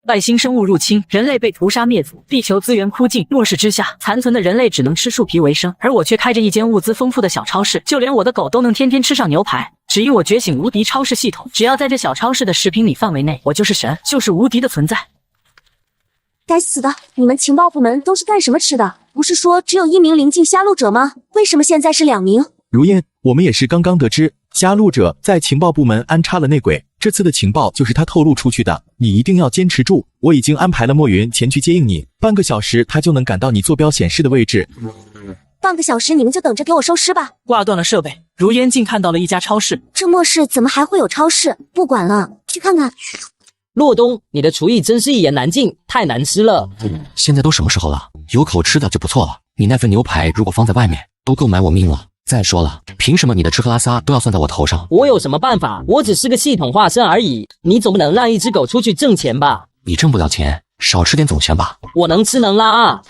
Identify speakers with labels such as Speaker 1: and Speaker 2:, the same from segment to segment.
Speaker 1: 外星生物入侵，人类被屠杀灭族，地球资源枯尽，末世之下，残存的人类只能吃树皮为生，而我却开着一间物资丰富的小超市，就连我的狗都能天天吃上牛排。只因我觉醒无敌超市系统，只要在这小超市的10平米范围内，我就是神，就是无敌的存在。
Speaker 2: 该死的，你们情报部门都是干什么吃的？不是说只有1名临近瞎戮者吗？为什么现在是2名？
Speaker 3: 如烟，我们也是刚刚得知，瞎戮者在情报部门安插了内鬼，这次的情报就是他透露出去的，你一定要坚持住。我已经安排了莫云前去接应你，半个小时他就能赶到你坐标显示的位置。
Speaker 2: 半个小时你们就等着给我收尸吧。
Speaker 1: 挂断了设备，如烟竟看到了一家超市。
Speaker 2: 这末世怎么还会有超市？不管了，去看看。
Speaker 4: 洛东，你的厨艺真是一言难尽，太难吃了。
Speaker 5: 现在都什么时候了，有口吃的就不错了。你那份牛排如果放在外面，都够买我命了。再说了，凭什么你的吃喝拉撒都要算在我头上？
Speaker 4: 我有什么办法？我只是个系统化身而已。你总不能让一只狗出去挣钱吧？
Speaker 5: 你挣不了钱，少吃点总行吧？
Speaker 4: 我能吃能拉啊！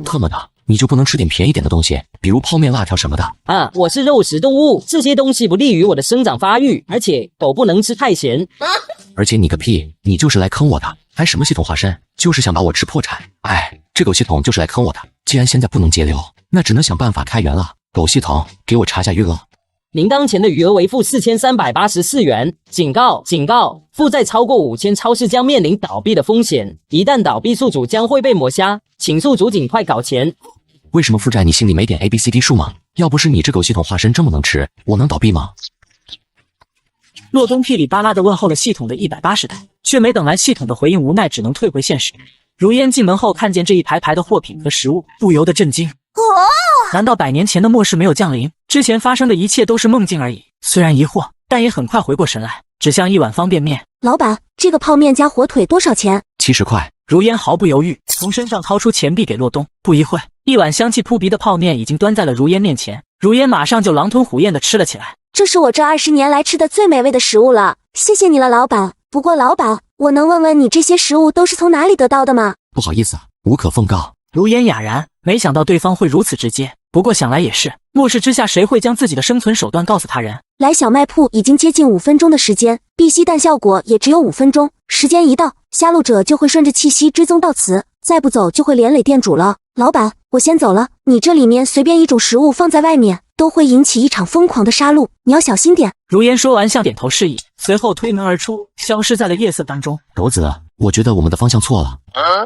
Speaker 5: 特么的，你就不能吃点便宜点的东西，比如泡面、辣条什么的？
Speaker 4: 啊，我是肉食动物，这些东西不利于我的生长发育，而且狗不能吃太咸。
Speaker 5: 而且你个屁，你就是来坑我的，还什么系统化身，就是想把我吃破产。哎，这狗系统就是来坑我的，既然现在不能节流，那只能想办法开源了。狗系统，给我查下余额。
Speaker 4: 您当前的余额为负4384元。警告！警告！负债超过5000，超市将面临倒闭的风险。一旦倒闭，宿主将会被抹杀，请宿主尽快搞钱。
Speaker 5: 为什么负债你心里没点 ABCD 数吗？要不是你这狗系统化身这么能吃，我能倒闭吗？
Speaker 1: 洛东噼里啪啦地问候了系统的180代，却没等来系统的回应，无奈只能退回现实。如烟进门后看见这一排排的货品和食物，不由得震惊。难道100年前的末世没有降临？之前发生的一切都是梦境而已？虽然疑惑，但也很快回过神来，指向一碗方便面。
Speaker 2: 老板，这个泡面加火腿多少钱
Speaker 5: ？70块。
Speaker 1: 如烟毫不犹豫，从身上掏出钱币给洛东。不一会，一碗香气扑鼻的泡面已经端在了如烟面前，如烟马上就狼吞虎咽地吃了起来。
Speaker 2: 这是我这20年来吃的最美味的食物了，谢谢你了，老板。不过老板，我能问问你这些食物都是从哪里得到的吗？
Speaker 5: 不好意思，无可奉告。
Speaker 1: 如烟哑然，没想到对方会如此直接。不过想来也是，末世之下谁会将自己的生存手段告诉他人？
Speaker 2: 来小卖铺已经接近5分钟的时间，碧玺弹效果也只有5分钟，时间一到，瞎戮者就会顺着气息追踪到此，再不走就会连累店主了。老板，我先走了，你这里面随便一种食物放在外面，都会引起一场疯狂的杀戮，你要小心点。
Speaker 1: 如烟说完向点头示意，随后推门而出，消失在了夜色当中。
Speaker 5: 狗子，我觉得我们的方向错了。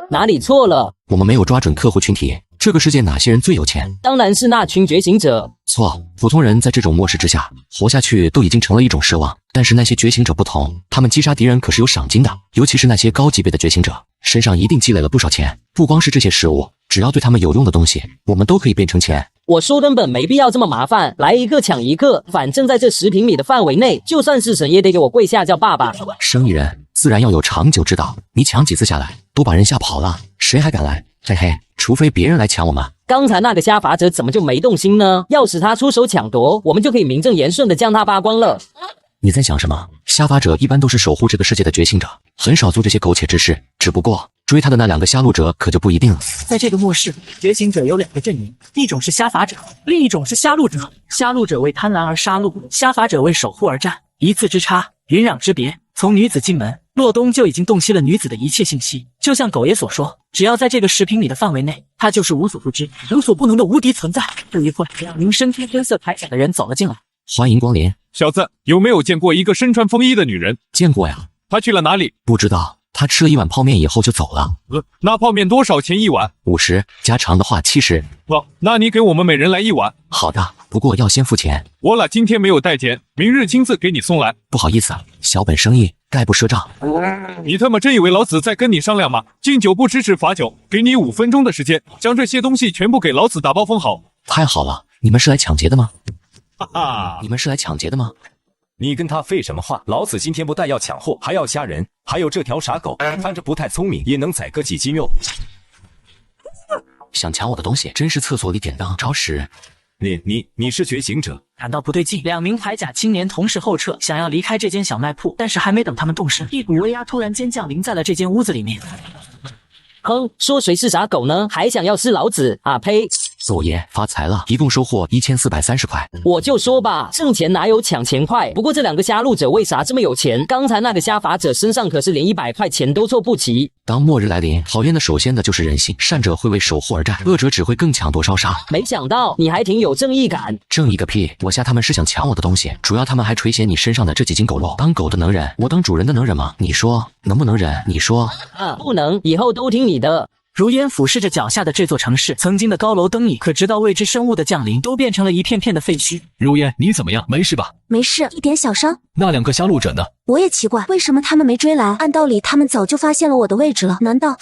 Speaker 4: 哪里错了？
Speaker 5: 我们没有抓准客户群体。这个世界哪些人最有钱？
Speaker 4: 当然是那群觉醒者。
Speaker 5: 错，普通人在这种末世之下活下去都已经成了一种奢望。但是那些觉醒者不同，他们击杀敌人可是有赏金的，尤其是那些高级别的觉醒者，身上一定积累了不少钱。不光是这些食物，只要对他们有用的东西，我们都可以变成钱。
Speaker 4: 我说根本没必要这么麻烦，来一个抢一个，反正在这10平米的范围内，就算是神也得给我跪下叫爸爸。
Speaker 5: 生意人自然要有长久之道，你抢几次下来，都把人吓跑了，谁还敢来？嘿嘿，除非别人来抢我们。
Speaker 4: 刚才那个瞎法者怎么就没动心呢？要是他出手抢夺，我们就可以名正言顺的将他扒光了。
Speaker 5: 你在想什么？瞎法者一般都是守护这个世界的觉醒者，很少做这些苟且之事。只不过追他的那2个瞎戮者可就不一定了。
Speaker 1: 在这个末世，觉醒者有2个阵营，一种是瞎法者，另一种是瞎戮者。瞎戮者为贪婪而杀戮，瞎法者为守护而战。一字之差，云壤之别。从女子进门，洛东就已经洞悉了女子的一切信息。就像狗爷所说，只要在这个10平米的范围内，他就是无所不知、无所不能的无敌存在。不一会，2名身披黑色铠甲的人走了进来。
Speaker 5: 欢迎光临。
Speaker 6: 小子，有没有见过一个身穿风衣的女人？
Speaker 5: 见过呀。
Speaker 6: 她去了哪里？
Speaker 5: 不知道。她吃了一碗泡面以后就走了。
Speaker 6: 那泡面多少钱一碗
Speaker 5: ？50，加长的话70。
Speaker 6: 那你给我们每人来1碗。
Speaker 5: 好的，不过要先付钱。
Speaker 6: 我俩今天没有带钱，明日亲自给你送来。
Speaker 5: 不好意思，小本生意，概不赊账。
Speaker 6: 你他妈真以为老子在跟你商量吗？敬酒不吃吃罚酒，给你5分钟的时间，将这些东西全部给老子打包封好。
Speaker 5: 太好了，你们是来抢劫的吗？
Speaker 7: 哈哈，
Speaker 5: 你们是来抢劫的吗？
Speaker 7: 你跟他废什么话？老子今天不但要抢货，还要杀人。还有这条傻狗，看着不太聪明，也能宰个几斤肉。
Speaker 5: 想抢我的东西，真是厕所里点灯找屎！
Speaker 7: 你是觉醒者？
Speaker 1: 感到不对劲，2名铠甲青年同时后撤，想要离开这间小卖铺，但是还没等他们动身，一股威压突然间降临在了这间屋子里面。
Speaker 4: 哼，说谁是傻狗呢？还想要吃老子啊呸！
Speaker 5: 左爷发财了，一共收获1430块。
Speaker 4: 我就说吧，挣钱哪有抢钱快？不过这两个瞎路者为啥这么有钱？刚才那个瞎法者身上可是连100块钱都凑不齐。
Speaker 5: 当末日来临，考验的首先的就是人性，善者会为守护而战，恶者只会更抢夺烧杀。
Speaker 4: 没想到你还挺有正义感。
Speaker 5: 正义个屁！我吓他们是想抢我的东西，主要他们还垂涎你身上的这几斤狗肉。当狗的能忍，我当主人的能忍吗？你说能不能忍？你说
Speaker 4: 啊，不能，以后都听你的。
Speaker 1: 如烟俯视着脚下的这座城市，曾经的高楼灯影，可直到未知生物的降临，都变成了一片片的废墟。
Speaker 6: 如烟，你怎么样？没事吧？
Speaker 2: 没事，一点小伤。
Speaker 6: 那两个瞎路者呢？
Speaker 2: 我也奇怪，为什么他们没追来？按道理他们早就发现了我的位置了，难道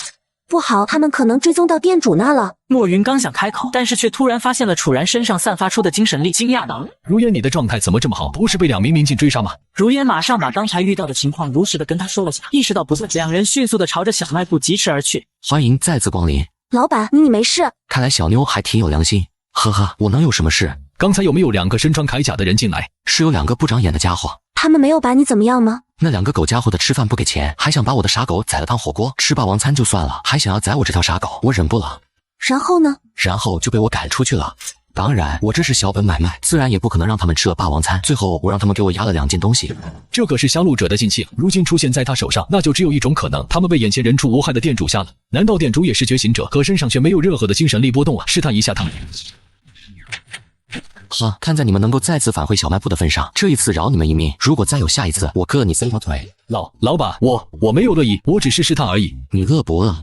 Speaker 2: 不好？他们可能追踪到店主那了。
Speaker 1: 莫云刚想开口，但是却突然发现了楚然身上散发出的精神力，惊讶道：“
Speaker 6: 如烟，你的状态怎么这么好？不是被2名民警追杀吗？”
Speaker 1: 如烟马上把刚才遇到的情况如实的跟他说了下，意识到不对，两人迅速的朝着小卖部疾驰而去。
Speaker 5: 欢迎再次光临，
Speaker 2: 老板，你没事？
Speaker 5: 看来小妞还挺有良心。呵呵，我能有什么事？
Speaker 6: 刚才有没有2个身穿铠甲的人进来？
Speaker 5: 是有2个不长眼的家伙。
Speaker 2: 他们没有把你怎么样吗？
Speaker 5: 那2个狗家伙的吃饭不给钱，还想把我的傻狗宰了当火锅，吃霸王餐就算了，还想要宰我这条傻狗，我忍不了。
Speaker 2: 然后呢？
Speaker 5: 然后就被我赶出去了。当然，我这是小本买卖，自然也不可能让他们吃了霸王餐。最后，我让他们给我押了2件东西。
Speaker 6: 这可是瞎路者的禁器，如今出现在他手上，那就只有一种可能，他们被眼前人畜无害的店主吓了。难道店主也是觉醒者，可身上却没有任何的精神力波动啊？试探一下他们。
Speaker 5: 哈，看在你们能够再次返回小卖部的份上，这一次饶你们一命。如果再有下一次，我割了你3条腿。
Speaker 6: 老板，我没有恶意，我只是试探而已。
Speaker 5: 你饿不饿？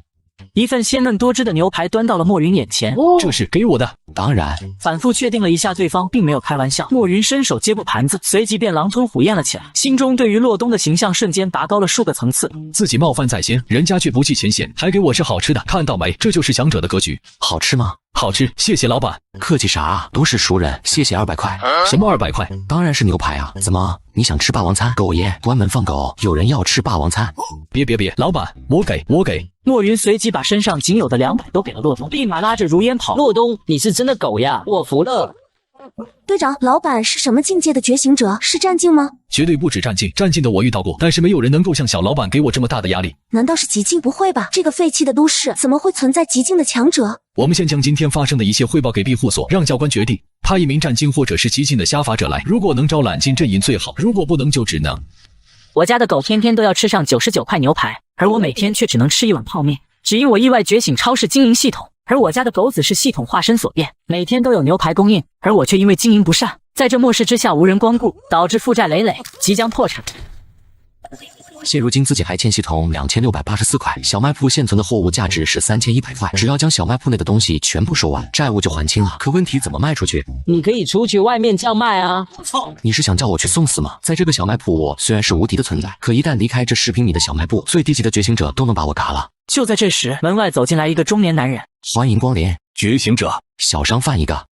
Speaker 1: 一份鲜嫩多汁的牛排端到了莫云眼前，
Speaker 6: 这是给我的。
Speaker 5: 当然。
Speaker 1: 反复确定了一下对方并没有开玩笑，莫云伸手接过盘子，随即便狼吞虎咽了起来，心中对于洛东的形象瞬间拔高了数个层次。
Speaker 6: 自己冒犯在先，人家却不计前嫌，还给我吃好吃的，看到没？这就是强者的格局。
Speaker 5: 好吃吗？
Speaker 6: 好吃，谢谢老板。
Speaker 5: 客气啥啊，都是熟人，谢谢200块。
Speaker 6: 什么200块？
Speaker 5: 当然是牛排啊！怎么，你想吃霸王餐？狗爷，关门放狗！有人要吃霸王餐。
Speaker 6: 别，老板，我给。
Speaker 1: 莫云随即把身上仅有的200都给了洛东，立马拉着如烟跑。
Speaker 4: 洛东，你是真的狗呀，我服了。
Speaker 2: 队长，老板是什么境界的觉醒者？是战境吗？
Speaker 6: 绝对不止战境，战境的我遇到过，但是没有人能够像小老板给我这么大的压力。
Speaker 2: 难道是极境？不会吧，这个废弃的都市怎么会存在极境的强者？
Speaker 6: 我们先将今天发生的一切汇报给庇护所，让教官决定派1名战境或者是极境的瞎法者来，如果能招揽进阵营最好，如果不能就只能……
Speaker 1: 我家的狗天天都要吃上99块牛排，而我每天却只能吃1碗泡面，只因我意外觉醒超市经营系统。而我家的狗子是系统化身所变，每天都有牛排供应，而我却因为经营不善，在这末世之下无人光顾，导致负债累累，即将破产。
Speaker 5: 现如今自己还欠系统2684块，小卖铺现存的货物价值是3100块，只要将小卖铺内的东西全部收完，债务就还清了。可问题怎么卖出去？
Speaker 4: 你可以出去外面叫卖啊！
Speaker 5: 你是想叫我去送死吗？在这个小卖铺，我虽然是无敌的存在，可一旦离开这10平米的小卖部，最低级的觉醒者都能把我嘎了。
Speaker 1: 就在这时，门外走进来一个中年男人。
Speaker 5: 欢迎光临，
Speaker 7: 觉醒者，
Speaker 5: 小商贩一个。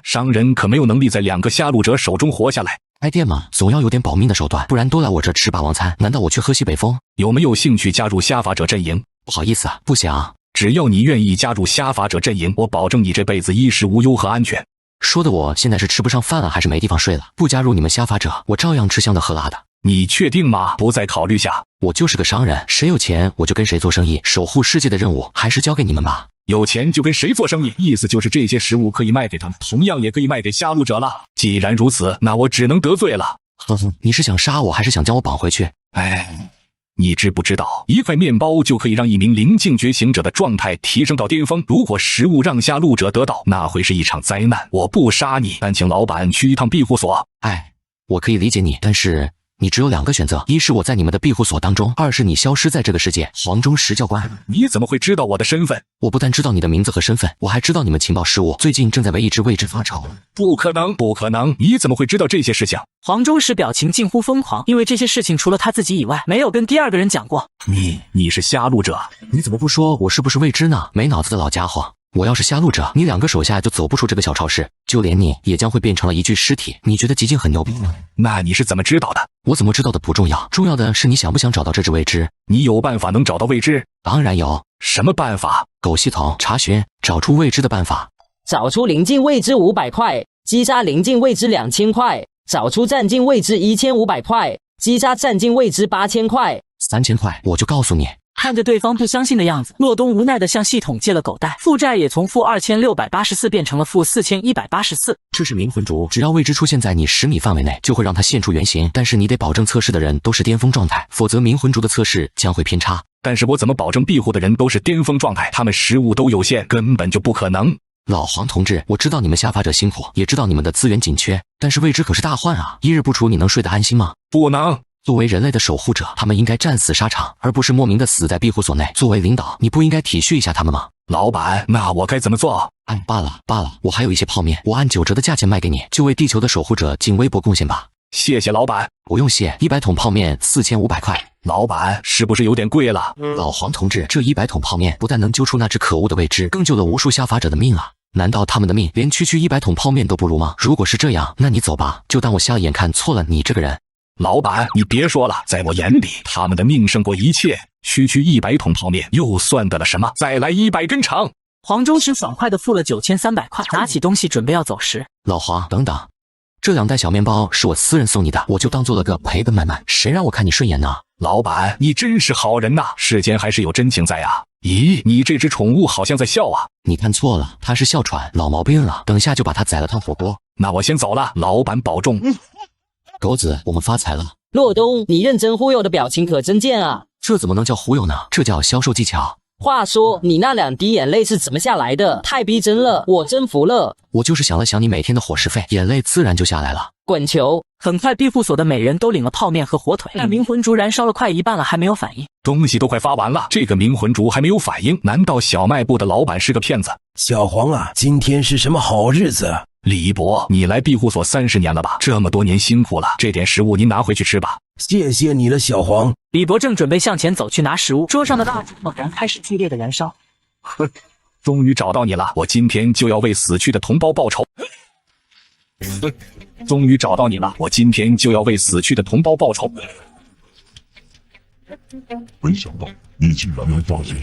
Speaker 7: 商人可没有能力在2个瞎路者手中活下来。
Speaker 5: 开店嘛，总要有点保命的手段，不然都来我这吃霸王餐，难道我去喝西北风？
Speaker 7: 有没有兴趣加入瞎法者阵营？
Speaker 5: 不好意思啊，不想。
Speaker 7: 只要你愿意加入瞎法者阵营，我保证你这辈子衣食无忧和安全。
Speaker 5: 说的我现在是吃不上饭了，还是没地方睡了？不加入你们瞎法者，我照样吃香的喝辣的。
Speaker 7: 你确定吗？不再考虑下？
Speaker 5: 我就是个商人，谁有钱我就跟谁做生意，守护世界的任务还是交给你们吧。
Speaker 7: 有钱就跟谁做生意，意思就是这些食物可以卖给他们，同样也可以卖给瞎路者了。既然如此，那我只能得罪了。
Speaker 5: 呵呵，你是想杀我，还是想将我绑回去？
Speaker 7: 哎，你知不知道，一块面包就可以让1名灵境觉醒者的状态提升到巅峰？如果食物让瞎路者得到，那会是一场灾难。我不杀你，但请老板去一趟庇护所。
Speaker 5: 哎，我可以理解你，但是你只有2个选择，一是我在你们的庇护所当中，二是你消失在这个世界。黄忠实教官，
Speaker 7: 你怎么会知道我的身份？
Speaker 5: 我不但知道你的名字和身份，我还知道你们情报失误，最近正在为一只未知发愁。
Speaker 7: 不可能，不可能！你怎么会知道这些事情？
Speaker 1: 黄忠实表情近乎疯狂，因为这些事情除了他自己以外，没有跟第2个人讲过。
Speaker 7: 你是瞎路者，
Speaker 5: 你怎么不说我是不是未知呢？没脑子的老家伙！我要是瞎路者，你2个手下就走不出这个小超市，就连你也将会变成了一具尸体。你觉得极境很牛逼吗？
Speaker 7: 那你是怎么知道的？
Speaker 5: 我怎么知道的不重要，重要的是你想不想找到这只未知。
Speaker 7: 你有办法能找到未知？
Speaker 5: 当然有。
Speaker 7: 什么办法？
Speaker 5: 狗系统查询找出未知的办法。
Speaker 4: 找出临近未知500块，击杀临近未知2000块，找出战境未知1500块，击杀战境未知8000块。
Speaker 5: 3000块，我就告诉你，
Speaker 1: 看着对方不相信的样子，洛东无奈地向系统借了狗带，负债也从负2684变成了负4184。
Speaker 5: 这是冥魂烛，只要未知出现在你10米范围内，就会让它现出原形。但是你得保证测试的人都是巅峰状态，否则冥魂烛的测试将会偏差。
Speaker 7: 但是我怎么保证庇护的人都是巅峰状态？他们食物都有限，根本就不可能。
Speaker 5: 老黄同志，我知道你们下发者辛苦，也知道你们的资源紧缺，但是未知可是大患啊！一日不除，你能睡得安心吗？
Speaker 7: 不能。
Speaker 5: 作为人类的守护者，他们应该战死沙场，而不是莫名的死在庇护所内。作为领导，你不应该体恤一下他们吗？
Speaker 7: 老板，那我该怎么做？
Speaker 5: 哎，罢了，我还有一些泡面，我按9折的价钱卖给你，就为地球的守护者尽微薄贡献吧。
Speaker 7: 谢谢老板。
Speaker 5: 不用谢，100桶泡面4500块。
Speaker 7: 老板，是不是有点贵了？
Speaker 5: 老黄同志，这100桶泡面不但能揪出那只可恶的未知，更救了无数下发者的命啊！难道他们的命连区100桶泡面都不如吗？如果是这样，那你走吧，就当我瞎了眼看错了你这个人。
Speaker 7: 老板，你别说了，在我眼里，他们的命胜过一切。区100桶泡面又算得了什么？再来100根肠。
Speaker 1: 黄忠实爽快地付了9300块，拿起东西准备要走时，
Speaker 5: 老黄，等等，这2袋小面包是我私人送你的，我就当做了个赔本买卖，谁让我看你顺眼呢？
Speaker 7: 老板，你真是好人呐，世间还是有真情在啊。咦，你这只宠物好像在笑啊。
Speaker 5: 你看错了，它是哮喘，老毛病了，等下就把它宰了烫火锅。
Speaker 7: 那我先走了，老板保重。
Speaker 5: 狗子，我们发财了。
Speaker 4: 洛东，你认真忽悠的表情可真贱啊！
Speaker 5: 这怎么能叫忽悠呢？这叫销售技巧。
Speaker 4: 话说，你那2滴眼泪是怎么下来的？太逼真了，我真服了。
Speaker 5: 我就是想了想你每天的伙食费，眼泪自然就下来了。
Speaker 4: 滚球！
Speaker 1: 很快庇护所的每人都领了泡面和火腿，但冥魂烛燃烧了快一半了，还没有反应。
Speaker 7: 东西都快发完了，这个冥魂烛还没有反应，难道小卖部的老板是个骗子？
Speaker 8: 小黄啊，今天是什么好日子？
Speaker 7: 李伯，你来庇护所30年了吧？这么多年辛苦了，这点食物您拿回去吃吧。
Speaker 8: 谢谢你了，小黄。
Speaker 1: 李伯正准备向前走去拿食物，桌上的蜡烛猛然开始剧烈的燃烧。
Speaker 7: 终于找到你了，我今天就要为死去的同胞报仇。终于找到你了，我今天就要为死去的同胞报仇。
Speaker 9: 没想到你竟然能发现，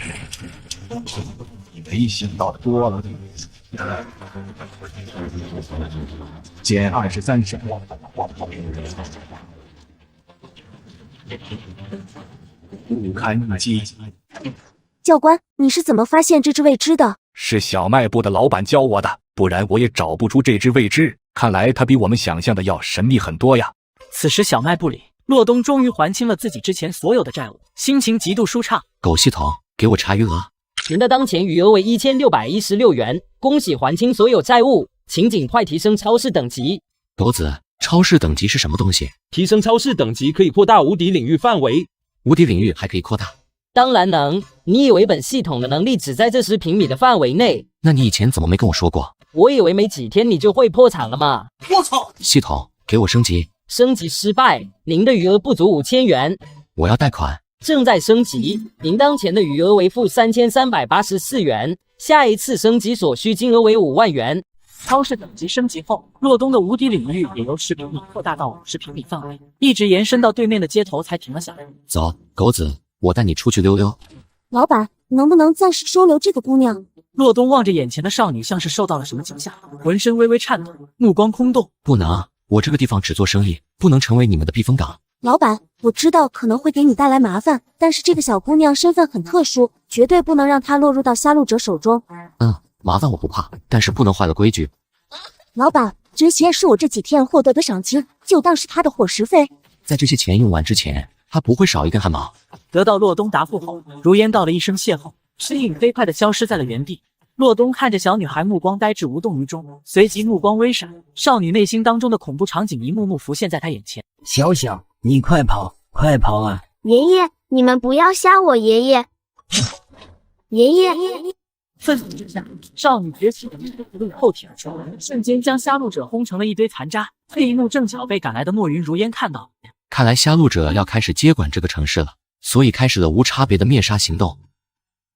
Speaker 7: 你没想到的多了。减23省。不堪一击。
Speaker 2: 教官，你是怎么发现这只未知的？
Speaker 7: 是小卖部的老板教我的，不然我也找不出这只未知。看来它比我们想象的要神秘很多呀。
Speaker 1: 此时小卖部里，洛东终于还清了自己之前所有的债务，心情极度舒畅。
Speaker 5: 狗系统，给我查余额。
Speaker 4: 您的当前余额为1616元，恭喜还清所有债务，请尽快提升超市等级。
Speaker 5: 狗子，超市等级是什么东西？
Speaker 10: 提升超市等级可以扩大无敌领域范围，
Speaker 5: 无敌领域还可以扩大？
Speaker 4: 当然能，你以为本系统的能力只在这10平米的范围内？
Speaker 5: 那你以前怎么没跟我说过？
Speaker 4: 我以为没几天你就会破产了嘛。
Speaker 1: 我操！
Speaker 5: 系统，给我升级。
Speaker 4: 升级失败，您的余额不足5000元。
Speaker 5: 我要贷款。
Speaker 4: 正在升级，您当前的余额为负3384元，下一次升级所需金额为5万元。
Speaker 1: 超市等级升级后，洛东的无敌领域也由10平米扩大到50平米范围，一直延伸到对面的街头才停了下来。
Speaker 5: 走，狗子，我带你出去溜溜。
Speaker 2: 老板，能不能暂时收留这个姑娘？
Speaker 1: 洛东望着眼前的少女，像是受到了什么惊吓，浑身微微颤抖，目光空洞。
Speaker 5: 不能，我这个地方只做生意，不能成为你们的避风港。
Speaker 2: 老板，我知道可能会给你带来麻烦，但是这个小姑娘身份很特殊，绝对不能让她落入到杀戮者手中。
Speaker 5: 麻烦我不怕，但是不能坏了规矩。
Speaker 2: 老板，这些是我这几天获得的赏金，就当是她的伙食费。
Speaker 5: 在这些钱用完之前，她不会少一根汗毛。
Speaker 1: 得到洛东答复后，如烟道了一声谢后，身影飞快地消失在了原地。洛东看着小女孩，目光呆滞无动于衷，随即目光微闪，少女内心当中的恐怖场景一幕幕浮现在她眼前。
Speaker 11: 小小，你快跑，快跑啊！
Speaker 12: 爷爷，你们不要吓我爷爷！爷爷！
Speaker 1: 愤怒之下，少女崛起的一丝不露后体而出，瞬间将杀戮者轰成了一堆残渣。这一幕正巧被赶来的莫云如烟看到。
Speaker 5: 看来杀戮者要开始接管这个城市了，所以开始了无差别的灭杀行动。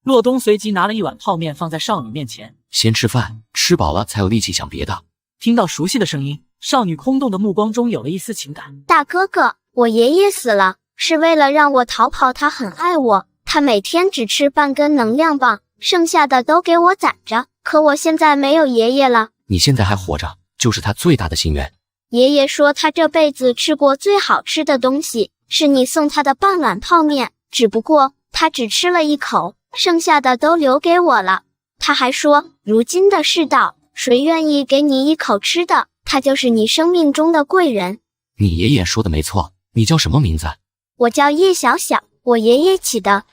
Speaker 1: 洛东随即拿了一碗泡面放在少女面前，
Speaker 5: 先吃饭，吃饱了才有力气想别的。
Speaker 1: 听到熟悉的声音，少女空洞的目光中有了一丝情感。
Speaker 12: 大哥哥，我爷爷死了，是为了让我逃跑，他很爱我，他每天只吃半根能量棒，剩下的都给我攒着，可我现在没有爷爷了。
Speaker 5: 你现在还活着，就是他最大的心愿。
Speaker 12: 爷爷说他这辈子吃过最好吃的东西，是你送他的半碗泡面，只不过他只吃了一口，剩下的都留给我了。他还说，如今的世道，谁愿意给你一口吃的，他就是你生命中的贵人。
Speaker 5: 你爷爷说的没错，你叫什么名字？
Speaker 12: 我叫叶小小，我爷爷起的。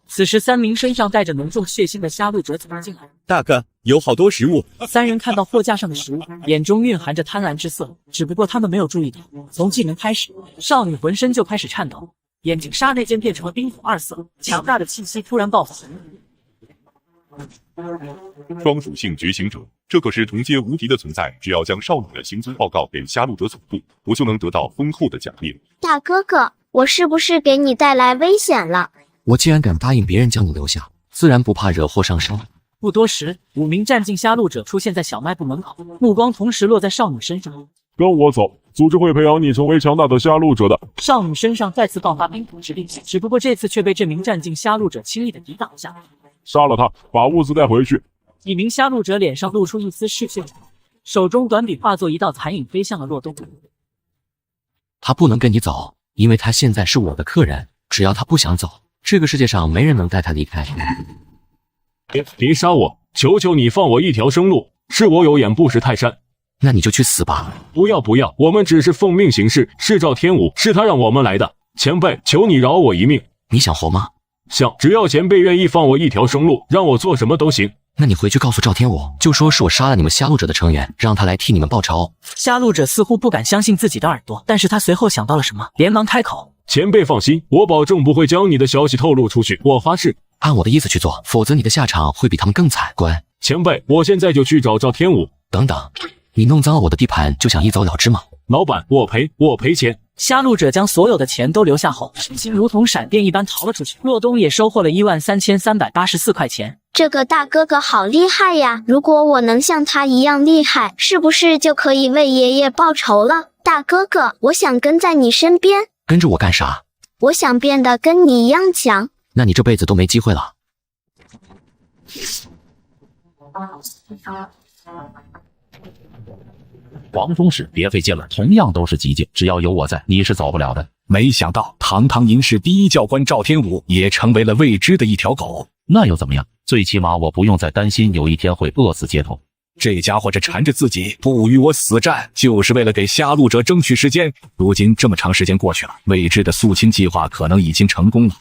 Speaker 1: 此时3名身上带着浓重血腥的杀戮者走了进来。
Speaker 13: 大哥，有好多食物。
Speaker 1: 3人看到货架上的食物，眼中蕴含着贪婪之色，只不过他们没有注意到，从进门开始，少女浑身就开始颤抖，眼睛刹那间变成了冰火2色，强大的气息突然爆发。
Speaker 9: 双属性觉醒者，这可是同阶无敌的存在，只要将少女的行踪报告给杀戮者总部，我就能得到丰厚的奖励。
Speaker 12: 大哥哥，我是不是给你带来危险了？
Speaker 5: 我既然敢答应别人将你留下，自然不怕惹祸上身。
Speaker 1: 不多时，5名战境杀戮者出现在小卖部门口，目光同时落在少女身上。
Speaker 14: 跟我走，组织会培养你成为强大的杀戮者的。
Speaker 1: 少女身上再次爆发冰火之力，只不过这次却被这名战境杀戮者轻易的抵挡下来。
Speaker 14: 杀了他，把物资带回去。
Speaker 1: 一名杀戮者脸上露出一丝嗜血，手中短笔化作一道残影飞向了洛东。
Speaker 5: 他不能跟你走，因为他现在是我的客人，只要他不想走，这个世界上没人能带他离开。
Speaker 14: 别杀我，求求你放我一条生路，是我有眼不识泰山。
Speaker 5: 那你就去死吧。
Speaker 14: 不要，我们只是奉命行事，是赵天武，是他让我们来的。前辈，求你饶我一命。
Speaker 5: 你想活吗？
Speaker 14: 想，只要前辈愿意放我一条生路，让我做什么都行。
Speaker 5: 那你回去告诉赵天武，就说是我杀了你们杀戮者的成员，让他来替你们报仇。
Speaker 1: 杀戮者似乎不敢相信自己的耳朵，但是他随后想到了什么，连忙开口：
Speaker 14: 前辈放心，我保证不会将你的消息透露出去，我发誓。
Speaker 5: 按我的意思去做，否则你的下场会比他们更惨。滚！
Speaker 14: 前辈，我现在就去找赵天武。
Speaker 5: 等等，你弄脏了我的地盘就想一走了之吗？
Speaker 14: 老板，我赔钱。
Speaker 1: 杀戮者将所有的钱都留下后，身形如同闪电一般逃了出去。洛东也收获了13384块钱。
Speaker 12: 这个大哥哥好厉害呀！如果我能像他一样厉害，是不是就可以为爷爷报仇了？大哥哥，我想跟在你身边。
Speaker 5: 跟着我干啥？
Speaker 12: 我想变得跟你一样强。
Speaker 5: 那你这辈子都没机会了。
Speaker 7: 黄忠士，别费劲了，同样都是极境，只要有我在，你是走不了的。没想到堂堂银氏第一教官赵天武也成为了未知的一条狗。那又怎么样？最起码我不用再担心有一天会饿死街头。这家伙这缠着自己不与我死战，就是为了给杀戮者争取时间。如今这么长时间过去了，未知的肃清计划可能已经成功了。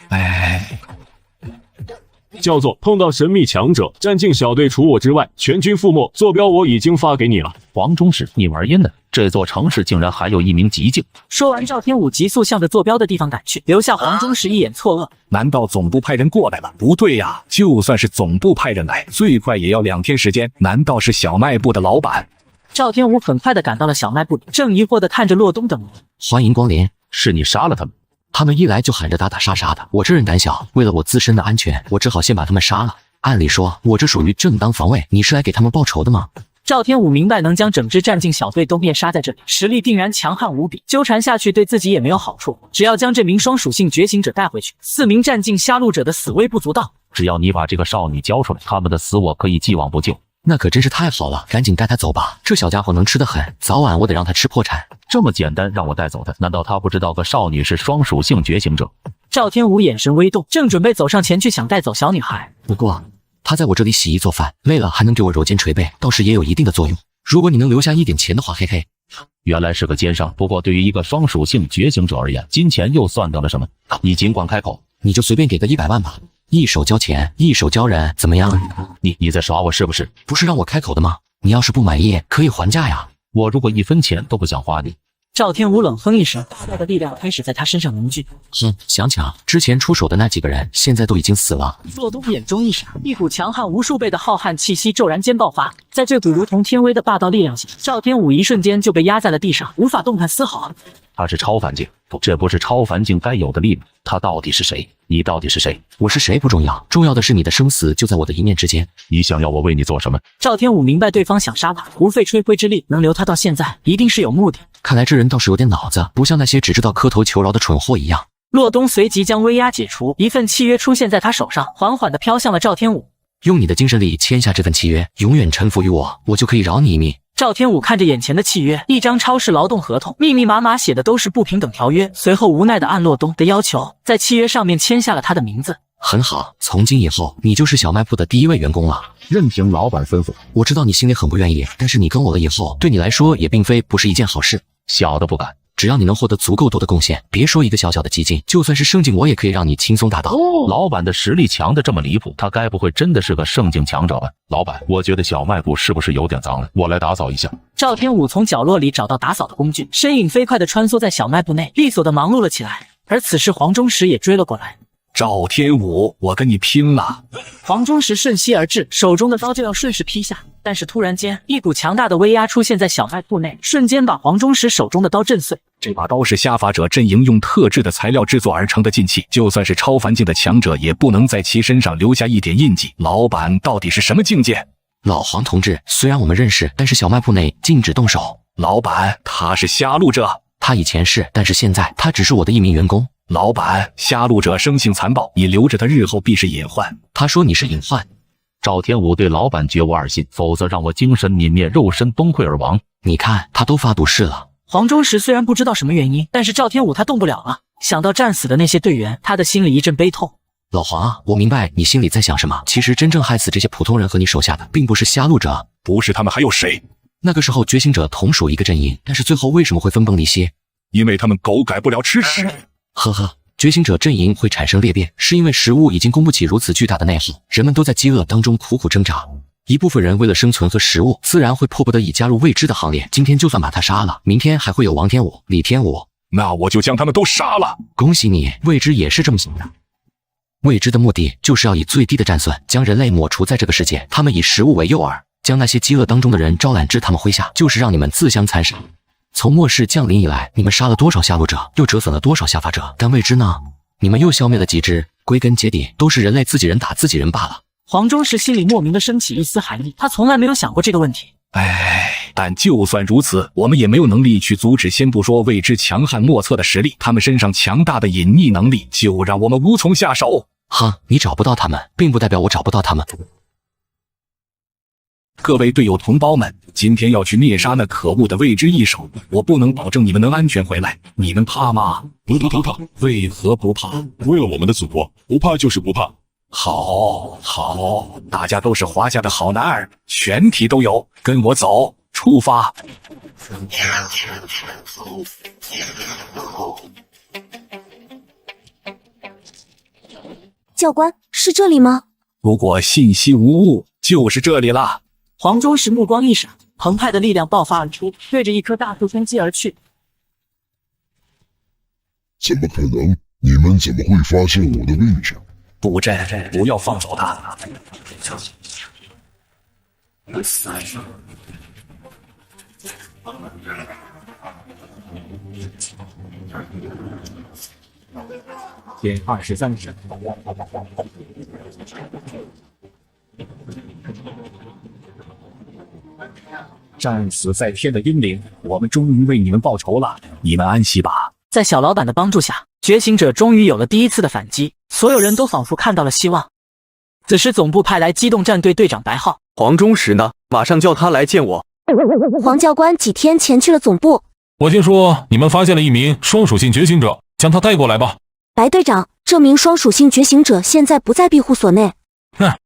Speaker 14: 叫做碰到神秘强者，战境小队除我之外，全军覆没。坐标我已经发给你了。
Speaker 7: 黄忠士，你玩阴呢？这座城市竟然还有一名极境。
Speaker 1: 说完，赵天武急速向着坐标的地方赶去，留下黄忠士一眼错愕。
Speaker 7: 难道总部派人过来了？不对呀，就算是总部派人来，最快也要2天时间。难道是小卖部的老板？
Speaker 1: 赵天武很快的赶到了小卖部里，正疑惑的看着洛东等人。
Speaker 5: 欢迎光临。
Speaker 7: 是你杀了他们？
Speaker 5: 他们一来就喊着打打杀杀的，我这人胆小，为了我自身的安全，我只好先把他们杀了。按理说，我这属于正当防卫，你是来给他们报仇的吗？
Speaker 1: 赵天武明白能将整支战境小队都灭杀在这里，实力定然强悍无比，纠缠下去对自己也没有好处。只要将这名双属性觉醒者带回去，4名战境杀戮者的死微不足道。
Speaker 7: 只要你把这个少女交出来，他们的死我可以既往不咎。
Speaker 5: 那可真是太好了，赶紧带他走吧。这小家伙能吃得很，早晚我得让他吃破产。
Speaker 7: 这么简单让我带走他？难道他不知道个少女是双属性觉醒者？
Speaker 1: 赵天武眼神微动，正准备走上前去想带走小女孩。
Speaker 5: 不过他在我这里洗衣做饭，累了还能给我揉肩捶背，倒是也有一定的作用。如果你能留下一点钱的话，嘿嘿。
Speaker 7: 原来是个奸商，不过对于一个双属性觉醒者而言，金钱又算得了什么？你尽管开口，
Speaker 5: 你就随便给个100万吧，一手交钱，一手交人，怎么样？
Speaker 7: 你在耍我是不是？
Speaker 5: 不是让我开口的吗？你要是不满意，可以还价呀。
Speaker 7: 我如果1分钱都不想花你。
Speaker 1: 赵天武冷哼一声，大大的力量开始在他身上凝聚。
Speaker 5: 想想之前出手的那几个人，现在都已经死了。
Speaker 1: 洛东眼中一闪，一股强悍无数倍的浩瀚气息骤然间爆发，在这股如同天威的霸道力量下，赵天武一瞬间就被压在了地上，无法动弹丝毫。
Speaker 7: 他是超凡境，不，这不是超凡境该有的力量。他到底是谁？你到底是谁？
Speaker 5: 我是谁不重要，重要的是你的生死就在我的一念之间。
Speaker 7: 你想要我为你做什么？
Speaker 1: 赵天武明白对方想杀他，不费吹灰之力能留他到现在，一定是有目的。
Speaker 5: 看来这人倒是有点脑子，不像那些只知道磕头求饶的蠢货一样。
Speaker 1: 洛东随即将威压解除，一份契约出现在他手上，缓缓地飘向了赵天武。
Speaker 5: 用你的精神力签下这份契约，永远臣服于我，我就可以饶你一命。
Speaker 1: 赵天武看着眼前的契约，一张超市劳动合同，密密麻麻写的都是不平等条约。随后无奈地按洛东的要求，在契约上面签下了他的名字。
Speaker 5: 很好，从今以后你就是小卖部的第一位员工了。
Speaker 15: 任凭老板吩咐。
Speaker 5: 我知道你心里很不愿意，但是你跟我了以后，对你来说也并非不是一件好事。
Speaker 15: 小的不敢。
Speaker 5: 只要你能获得足够多的贡献，别说一个小小的激进，就算是圣境，我也可以让你轻松达到。
Speaker 15: 老板的实力强的这么离谱，他该不会真的是个圣境强者吧？老板，我觉得小卖部是不是有点脏了？我来打扫一下。
Speaker 1: 赵天武从角落里找到打扫的工具，身影飞快地穿梭在小卖部内，利索地忙碌了起来。而此时黄忠实也追了过来。
Speaker 7: 赵天武，我跟你拼了！
Speaker 1: 黄忠实瞬息而至，手中的刀就要顺势劈下，但是突然间，一股强大的威压出现在小卖部内，瞬间把黄忠实手中的刀震碎。
Speaker 7: 这把刀是虾法者阵营用特制的材料制作而成的禁器，就算是超凡境的强者也不能在其身上留下一点印记。老板到底是什么境界？
Speaker 5: 老黄同志，虽然我们认识，但是小卖部内禁止动手。
Speaker 7: 老板，他是瞎戮者。
Speaker 5: 他以前是，但是现在他只是我的一名员工。
Speaker 7: 老板，瞎戮者生性残暴，你留着他日后必是隐患。
Speaker 5: 他说你是隐患。
Speaker 15: 赵天武对老板绝无二心，否则让我精神泯灭，肉身崩溃而亡。
Speaker 5: 你看，他都发毒誓了。
Speaker 1: 黄忠实虽然不知道什么原因，但是赵天武他动不了了。想到战死的那些队员，他的心里一阵悲痛。
Speaker 5: 老黄啊，我明白你心里在想什么。其实真正害死这些普通人和你手下的，并不是瞎戮者。
Speaker 7: 不是他们还有谁？
Speaker 5: 那个时候觉醒者同属一个阵营，但是最后为什么会分崩离析？
Speaker 7: 因为他们狗改不了吃屎。
Speaker 5: 呵呵，觉醒者阵营会产生裂变，是因为食物已经供不起如此巨大的内耗，人们都在饥饿当中苦苦挣扎。一部分人为了生存和食物，自然会迫不得已加入未知的行列。今天就算把他杀了，明天还会有王天武、李天武，
Speaker 7: 那我就将他们都杀了。
Speaker 5: 恭喜你，未知也是这么想的。未知的目的就是要以最低的战损将人类抹除在这个世界，他们以食物为诱饵，将那些饥饿当中的人招揽至他们麾下，就是让你们自相残杀。从末世降临以来，你们杀了多少下路者，又折损了多少下法者，但未知呢？你们又消灭了几只？归根结底，都是人类自己人打自己人罢了。
Speaker 1: 黄忠实心里莫名的升起一丝寒意，他从来没有想过这个问题。
Speaker 7: 但就算如此，我们也没有能力去阻止。先不说未知强悍莫测的实力，他们身上强大的隐匿能力，就让我们无从下手。
Speaker 5: 哼，你找不到他们，并不代表我找不到他们。
Speaker 7: 各位队友同胞们，今天要去灭杀那可恶的未知异手，我不能保证你们能安全回来，你们怕吗？
Speaker 9: 不怕。
Speaker 7: 为何不怕？
Speaker 9: 为了我们的祖国，不怕就是不怕。
Speaker 7: 好，大家都是华家的好男儿，全体都有，跟我走，出发。
Speaker 2: 教官，是这里吗？
Speaker 7: 如果信息无误，就是这里了。
Speaker 1: 黄忠实目光一闪，澎湃的力量爆发而出，对着一棵大树冲击而去。
Speaker 16: 怎么可能？你们怎么会发现我的位置？
Speaker 7: 布阵，不要放走他。
Speaker 14: 天23神。战死在天的英灵，我们终于为你们报仇了，你们安息吧。
Speaker 1: 在小老板的帮助下，觉醒者终于有了第一次的反击，所有人都仿佛看到了希望。此时总部派来机动战队队长白浩。
Speaker 17: 黄忠实呢？马上叫他来见我。
Speaker 2: 黄教官几天前去了总部。
Speaker 14: 我听说你们发现了一名双属性觉醒者，将他带过来吧。
Speaker 2: 白队长，这名双属性觉醒者现在不在庇护所内。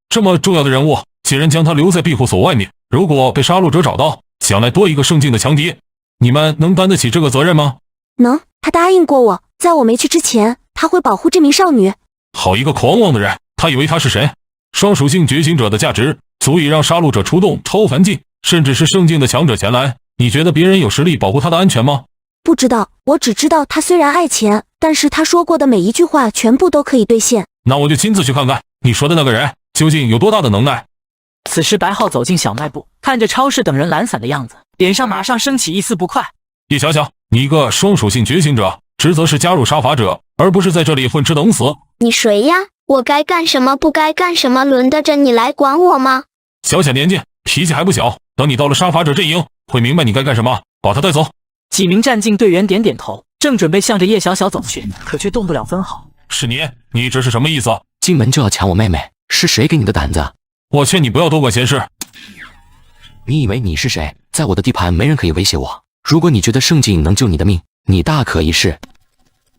Speaker 14: 这么重要的人物，竟然将他留在庇护所外面，如果被杀戮者找到，想来多一个圣境的强敌，你们能担得起这个责任吗？
Speaker 2: 能，他答应过我，在我没去之前，他会保护这名少女。
Speaker 14: 好一个狂妄的人，他以为他是谁？双属性觉醒者的价值足以让杀戮者出动超凡境，甚至是圣境的强者前来。你觉得别人有实力保护他的安全吗？
Speaker 2: 不知道，我只知道他虽然爱钱，但是他说过的每一句话全部都可以兑现。
Speaker 14: 那我就亲自去看看，你说的那个人究竟有多大的能耐。
Speaker 1: 此时白浩走进小卖部，看着超市等人懒散的样子，脸上马上升起一丝不快。
Speaker 14: 叶小小，你一个双属性觉醒者，职责是加入杀伐者，而不是在这里混吃等死。
Speaker 12: 你谁呀？我该干什么不该干什么，轮得着你来管我吗？
Speaker 14: 小年纪，脾气还不小，等你到了杀伐者阵营，会明白你该干什么，把他带走。
Speaker 1: 几名战境队员点点头，正准备向着叶小小走去，可却动不了分毫。
Speaker 14: 是你这是什么意思？
Speaker 5: 进门就要抢我妹妹，是谁给你的胆子？
Speaker 14: 我劝你不要多管闲事。
Speaker 5: 你以为你是谁？在我的地盘没人可以威胁我。如果你觉得圣境能救你的命，你大可一试。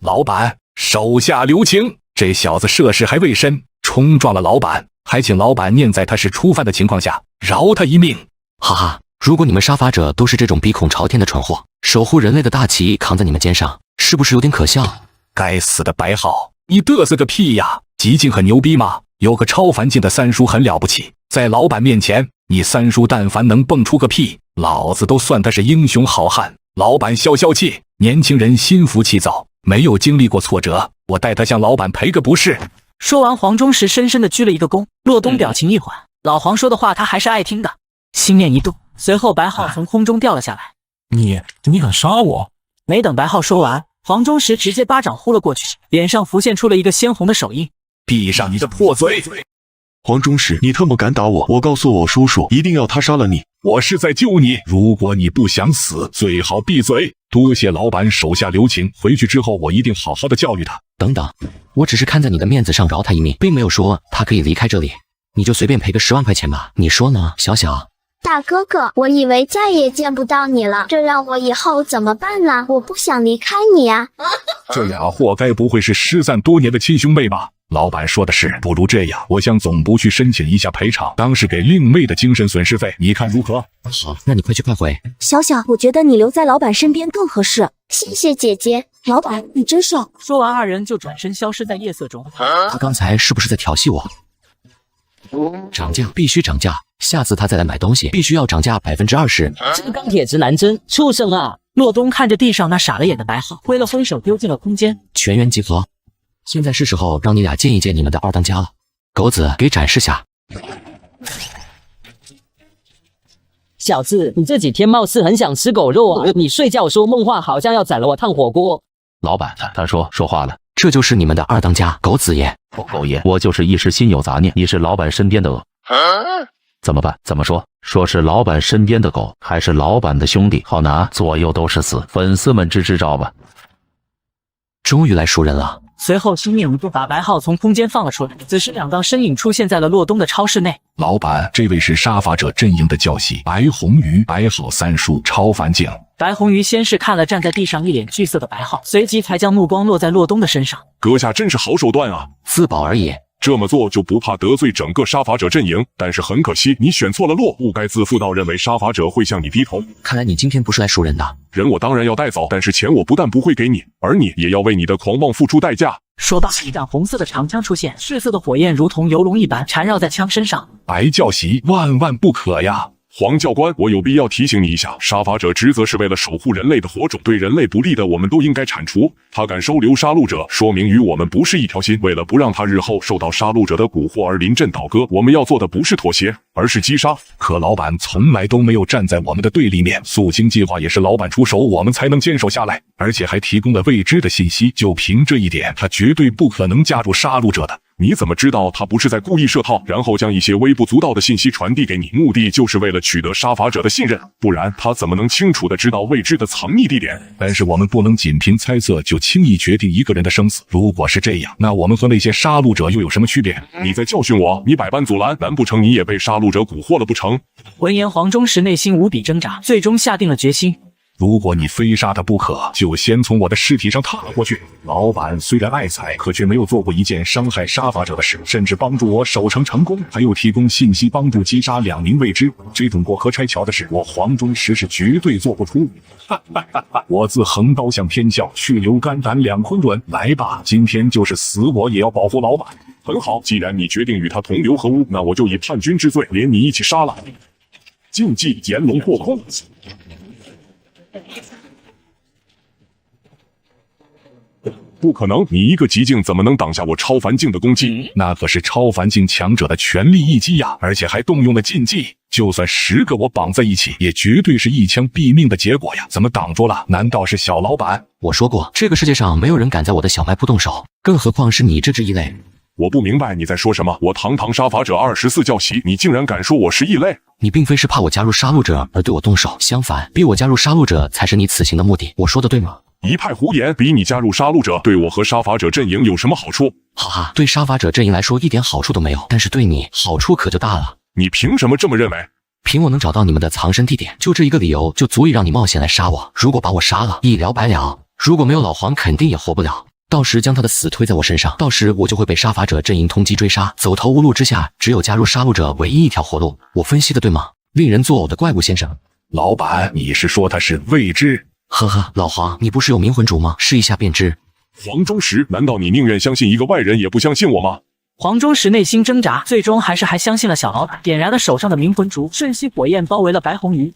Speaker 7: 老板，手下留情，这小子涉世还未深，冲撞了老板，还请老板念在他是初犯的情况下饶他一命。
Speaker 5: 哈哈，如果你们杀伐者都是这种鼻孔朝天的蠢货，守护人类的大旗扛在你们肩上，是不是有点可笑？
Speaker 7: 该死的白浩，你嘚瑟个屁呀！极境很牛逼吗？有个超凡境的三叔很了不起，在老板面前，你三叔但凡能蹦出个屁，老子都算他是英雄好汉。老板消消气，年轻人心浮气躁，没有经历过挫折，我带他向老板赔个不是。
Speaker 1: 说完，黄忠实深深的鞠了一个躬。洛东表情一缓，老黄说的话他还是爱听的，心念一动，随后白浩从空中掉了下来。
Speaker 6: 你敢杀我？
Speaker 1: 没等白浩说完，黄忠实直接巴掌呼了过去，脸上浮现出了一个鲜红的手印。
Speaker 7: 闭上你的破嘴！
Speaker 16: 黄忠实，你特么敢打我！我告诉我叔叔，一定要他杀了你。
Speaker 7: 我是在救你，如果你不想死，最好闭嘴。多谢老板手下留情，回去之后我一定好好的教育他。
Speaker 5: 等等，我只是看在你的面子上饶他一命，并没有说他可以离开这里。你就随便赔个10万块钱吧，你说呢，小小？
Speaker 12: 大哥哥，我以为再也见不到你了，这让我以后怎么办呢？我不想离开你啊！
Speaker 7: 这俩货该不会是失散多年的亲兄妹吧？老板说的是，不如这样，我向总部去申请一下赔偿，当是给令妹的精神损失费，你看如何？
Speaker 5: 好，那你快去快回。
Speaker 2: 小小，我觉得你留在老板身边更合适。
Speaker 12: 谢谢姐姐。
Speaker 2: 老板，你真帅。
Speaker 1: 说完，二人就转身消失在夜色中。
Speaker 5: 他刚才是不是在调戏我？涨价必须涨价，下次他再来买东西必须要涨价20%。
Speaker 4: 这个钢铁直男真畜生啊！
Speaker 1: 洛东看着地上那傻了眼的白浩，挥了挥手丢进了空间。
Speaker 5: 全员集合，现在是时候让你俩见一见你们的二当家了。狗子，给展示下。
Speaker 4: 小子，你这几天貌似很想吃狗肉啊！你睡觉说梦话，好像要宰了我烫火锅。
Speaker 15: 老板，他说话了。
Speaker 5: 这就是你们的二当家狗子爷。
Speaker 15: 狗爷，我就是一时心有杂念。你是老板身边的鹅，怎么办？怎么说？说是老板身边的狗，还是老板的兄弟？好拿，左右都是死。粉丝们支招吧。
Speaker 5: 终于来熟人了。
Speaker 1: 随后心念一动，把白浩从空间放了出来。此时两道身影出现在了洛东的超市内。
Speaker 7: 老板，这位是杀伐者阵营的教习白红鱼，白浩三叔，超凡境。
Speaker 1: 白红鱼先是看了站在地上一脸惧色的白浩，随即才将目光落在洛东的身上。
Speaker 9: 阁下真是好手段啊！
Speaker 5: 自保而已。
Speaker 9: 这么做就不怕得罪整个杀伐者阵营，但是很可惜，你选错了路，不该自负到认为杀伐者会向你低头。
Speaker 5: 看来你今天不是来赎人的。
Speaker 9: 人我当然要带走，但是钱我不但不会给你，而你也要为你的狂妄付出代价。
Speaker 1: 说罢，一杆红色的长枪出现，赤色的火焰如同游龙一般缠绕在枪身上。
Speaker 7: 白教习，万万不可呀！
Speaker 9: 黄教官，我有必要提醒你一下，杀伐者职责是为了守护人类的火种，对人类不利的我们都应该铲除。他敢收留杀戮者，说明与我们不是一条心。为了不让他日后受到杀戮者的蛊惑而临阵倒戈，我们要做的不是妥协，而是击杀。
Speaker 7: 可老板从来都没有站在我们的对立面，肃清计划也是老板出手，我们才能坚守下来，而且还提供了未知的信息。就凭这一点，他绝对不可能加入杀戮者的。你怎么知道他不是在故意设套，然后将一些微不足道的信息传递给你，目的就是为了取得杀伐者的信任？不然他怎么能清楚地知道未知的藏匿地点？但是我们不能仅凭猜测就轻易决定一个人的生死。如果是这样，那我们和那些杀戮者又有什么区别？
Speaker 9: 你在教训我？你百般阻拦，难不成你也被杀戮者蛊惑了不成？
Speaker 1: 闻言，黄忠实内心无比挣扎，最终下定了决心。
Speaker 7: 如果你非杀他不可，就先从我的尸体上踏过去。老板虽然爱财，可却没有做过一件伤害杀伐者的事，甚至帮助我守城成功，还有提供信息帮助击杀2名未知。这种过河拆桥的事，我黄忠实是绝对做不出。我自横刀向天笑，血流肝胆两昆仑。来吧，今天就是死我也要保护老板。
Speaker 9: 很好，既然你决定与他同流合污，那我就以叛军之罪连你一起杀了。禁忌炎龙破空。不可能，你一个极境怎么能挡下我超凡境的攻击？
Speaker 7: 那可是超凡境强者的全力一击呀，而且还动用了禁忌。就算10个我绑在一起，也绝对是一枪毙命的结果呀！怎么挡住了？难道是小老板？
Speaker 5: 我说过，这个世界上没有人敢在我的小卖部动手，更何况是你这只异类。
Speaker 9: 我不明白你在说什么。我堂堂杀伐者24教习，你竟然敢说我是异类？
Speaker 5: 你并非是怕我加入杀戮者而对我动手，相反，逼我加入杀戮者才是你此行的目的。我说的对吗？
Speaker 9: 一派胡言！逼你加入杀戮者，对我和杀伐者阵营有什么好处？
Speaker 5: 哈哈，对杀伐者阵营来说一点好处都没有，但是对你好处可就大了。
Speaker 9: 你凭什么这么认为？
Speaker 5: 凭我能找到你们的藏身地点，就这一个理由就足以让你冒险来杀我。如果把我杀了，一了百了；如果没有老黄，肯定也活不了。到时将他的死推在我身上，到时我就会被杀伐者阵营通缉追杀，走投无路之下，只有加入杀戮者唯一一条活路。我分析的对吗？令人作呕的怪物先生。
Speaker 7: 老板，你是说他是未知？
Speaker 5: 呵呵，老黄，你不是有冥魂烛吗？试一下便知。
Speaker 9: 黄忠实，难道你宁愿相信一个外人，也不相信我吗？
Speaker 1: 黄忠实内心挣扎，最终还相信了小老板，点燃了手上的冥魂烛，瞬息火焰包围了白红鱼。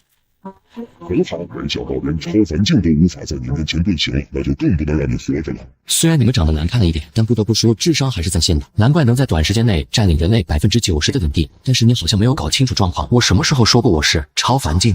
Speaker 9: 很好，没想到连超凡境都无法在你面前遁形，那就更不能让你活着了。
Speaker 5: 虽然你们长得难看了一点，但不得不说智商还是在线的，难怪能在短时间内占领人类90%的领地。但是你好像没有搞清楚状况，我什么时候说过我是超凡境？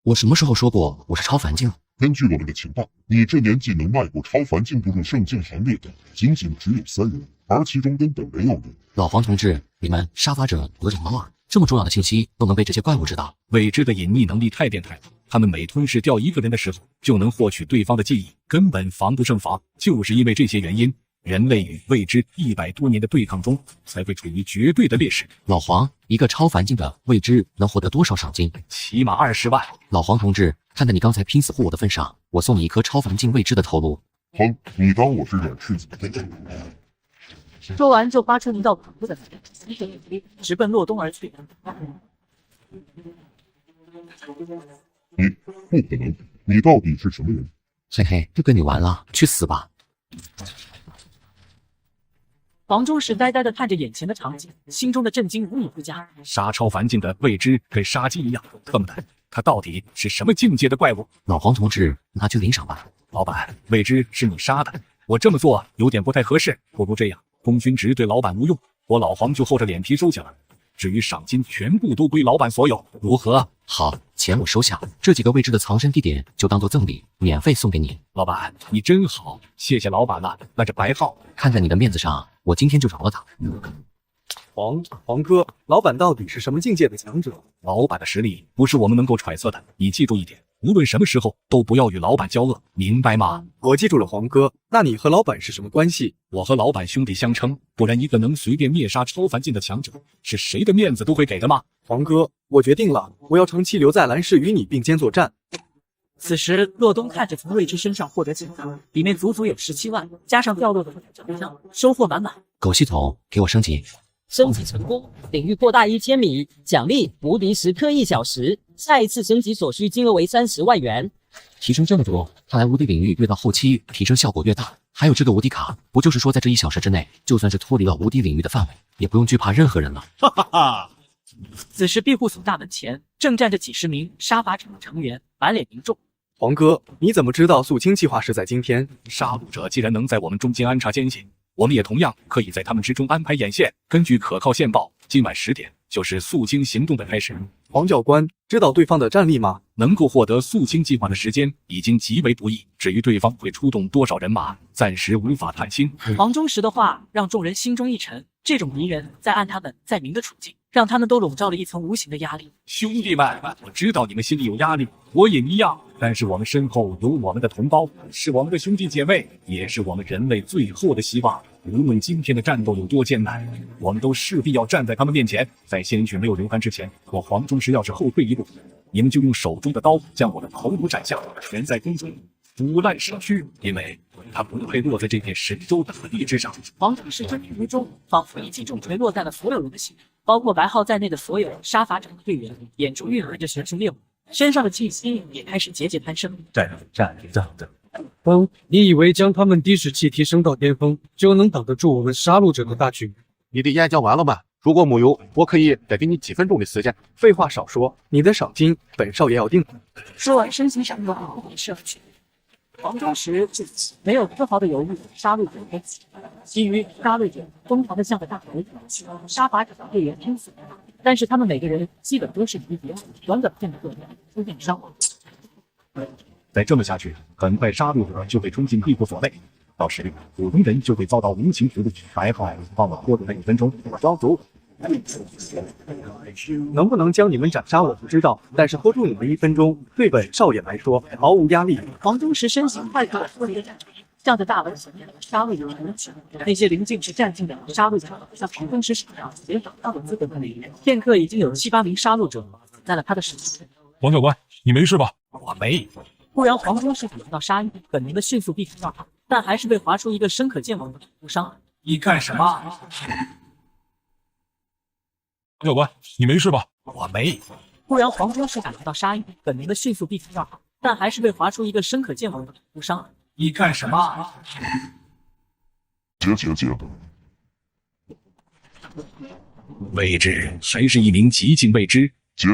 Speaker 5: 我什么时候说过我是超凡境？
Speaker 9: 根据我们的情报，你这年纪能迈过超凡境步入圣境行列的，仅仅只有3人，而其中跟本人有你。
Speaker 5: 老黄同志，你们杀伐者得着猫啊！这么重要的信息都能被这些怪物知道，
Speaker 7: 未知的隐匿能力太变态了。他们每吞噬掉一个人的时候，就能获取对方的记忆，根本防不胜防。就是因为这些原因，人类与未知100多年的对抗中，才会处于绝对的劣势。
Speaker 5: 老黄，一个超凡境的未知能获得多少赏金？
Speaker 7: 起码20万。
Speaker 5: 老黄同志，看在你刚才拼死护我的份上，我送你一颗超凡境未知的头颅。
Speaker 9: 哼，你当我是软柿子？
Speaker 1: 说完就发出一道恐怖的惨叫，直奔洛东而去。
Speaker 9: 你不可能，你到底是什么人？
Speaker 5: 嘿嘿，不跟你玩了，去死吧！
Speaker 1: 黄忠实呆呆地看着眼前的场景，心中的震惊无以复加。
Speaker 7: 杀超凡境的未知跟杀鸡一样，特么的，他到底是什么境界的怪物？
Speaker 5: 老黄同志，拿去领赏吧。
Speaker 7: 老板，未知是你杀的，我这么做有点不太合适，不如这样，功勋值对老板无用，我老黄就厚着脸皮收下了。至于赏金，全部都归老板所有，如何？
Speaker 5: 好，钱我收下，这几个未知的藏身地点就当做赠礼，免费送给你。
Speaker 7: 老板，你真好，谢谢老板了。那这白浩，
Speaker 5: 看在你的面子上，我今天就饶了他。
Speaker 17: 黄哥，老板到底是什么境界的强者？
Speaker 7: 老板的实力不是我们能够揣测的，你记住一点，无论什么时候都不要与老板交恶，明白吗？
Speaker 17: 我记住了，黄哥。那你和老板是什么关系？
Speaker 7: 我和老板兄弟相称，不然一个能随便灭杀超凡境的强者，是谁的面子都会给的吗？
Speaker 17: 黄哥，我决定了，我要长期留在蓝氏与你并肩作战。
Speaker 1: 此时，洛东看着从未知身上获得钱财，里面足足有17万，加上掉落的奖项，收获满满。
Speaker 5: 狗系统，给我升级。
Speaker 4: 升级成功，领域扩大1000米，奖励无敌时刻1小时，下一次升级所需金额为30万元。
Speaker 5: 提升这么多，看来无敌领域越到后期提升效果越大。还有这个无敌卡，不就是说在这1小时之内，就算是脱离了无敌领域的范围，也不用惧怕任何人了？
Speaker 7: 哈哈哈！
Speaker 1: 此时庇护所大门前正站着几十名杀伐者的成员，满脸凝重。
Speaker 17: 黄哥，你怎么知道肃清计划是在今天？
Speaker 7: 杀戮者既然能在我们中间安插奸细，我们也同样可以在他们之中安排眼线。根据可靠线报，今晚10点就是肃清行动的开始。
Speaker 17: 黄教官，知道对方的战力吗？
Speaker 7: 能够获得肃清计划的时间已经极为不易，至于对方会出动多少人马，暂时无法探清。
Speaker 1: 黄忠实的话让众人心中一沉，这种敌人在暗他们在明的处境，让他们都笼罩了一层无形的压力。
Speaker 7: 兄弟们，我知道你们心里有压力，我也一样。但是我们身后有我们的同胞，是我们的兄弟姐妹，也是我们人类最后的希望。无论今天的战斗有多艰难，我们都势必要站在他们面前。在鲜血没有流干之前，我黄忠实要是后退一步，你们就用手中的刀将我的头颅斩下，悬在空中，腐烂身躯，因为他不配落在这片神州大地之上。
Speaker 1: 黄忠实吞云无中，仿佛一记重锤落在了所有人的心上，包括白浩在内的所有杀伐者的队员，眼中蕴含着神圣烈火，身上的气息也开始节节攀升。
Speaker 10: 战的。你以为将他们的士气提升到巅峰，就能挡得住我们杀戮者的大军？
Speaker 18: 你的演讲完了吗？如果没有，我可以再给你几分钟的时间。
Speaker 17: 废话少说，你的赏金本少爷要定。
Speaker 1: 说完，身形闪过，一射而去。黄忠实自己没有丝毫的犹豫，杀戮者开启，其余杀戮者疯狂的像个大猴子，杀伐者的队员拼死，但是他们每个人基本都是敌别，短短片刻出现伤亡。
Speaker 7: 再这么下去，很快杀戮者就会冲进庇护所内，到时普通人就会遭到无情处理。白浩，帮我拖住他1分钟，装足。
Speaker 17: 能不能将你们斩杀我不知道，但是 hold 住你们1分钟，对本少爷来说毫无压力。
Speaker 1: 黄忠实身形快速脱离了战场，向着大门前面的杀戮者冲去。那些临近时战境的杀戮者向黄忠实手上写挡道的资格的那一人，片刻已经有7、8名杀戮者死在了他的手下。
Speaker 14: 黄教官，你没事吧？
Speaker 7: 我没。
Speaker 1: 忽然黄忠士感觉到杀意，本能的迅速避开要害，但还是被划出一个深可见网的头伤。
Speaker 10: 你干什么？
Speaker 14: 教官，你没事吧？
Speaker 10: 我没。
Speaker 1: 忽然黄忠士感觉到杀意，本能的迅速避开要害，但还是被划出一个深可见网的头伤。
Speaker 10: 你干什么？
Speaker 9: 姐。
Speaker 7: 未知还是一名极境未知。
Speaker 9: 姐，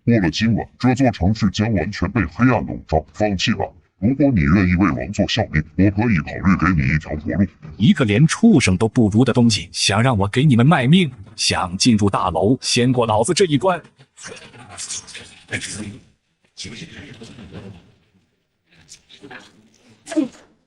Speaker 9: 过了今晚，这座城市将完全被黑暗笼罩。放弃吧，如果你愿意为王座效力，我可以考虑给你一条活路。
Speaker 7: 一个连畜生都不如的东西，想让我给你们卖命？想进入大楼，先过老子这一关。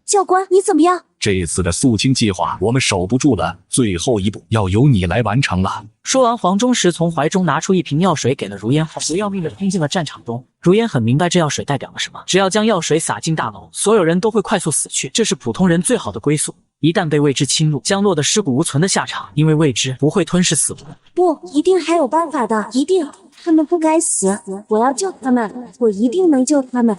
Speaker 2: 教官，你怎么样？
Speaker 7: 这次的肃清计划我们守不住了，最后一步要由你来完成了。
Speaker 1: 说完，黄忠实从怀中拿出一瓶药水给了如烟后，不要命的冲进了战场中。如烟很明白这药水代表了什么，只要将药水洒进大楼，所有人都会快速死去，这是普通人最好的归宿。一旦被未知侵入，将落得尸骨无存的下场，因为未知不会吞噬死亡。
Speaker 2: 不，一定还有办法的，一定，他们不该死，我要救他们，我一定能救他们。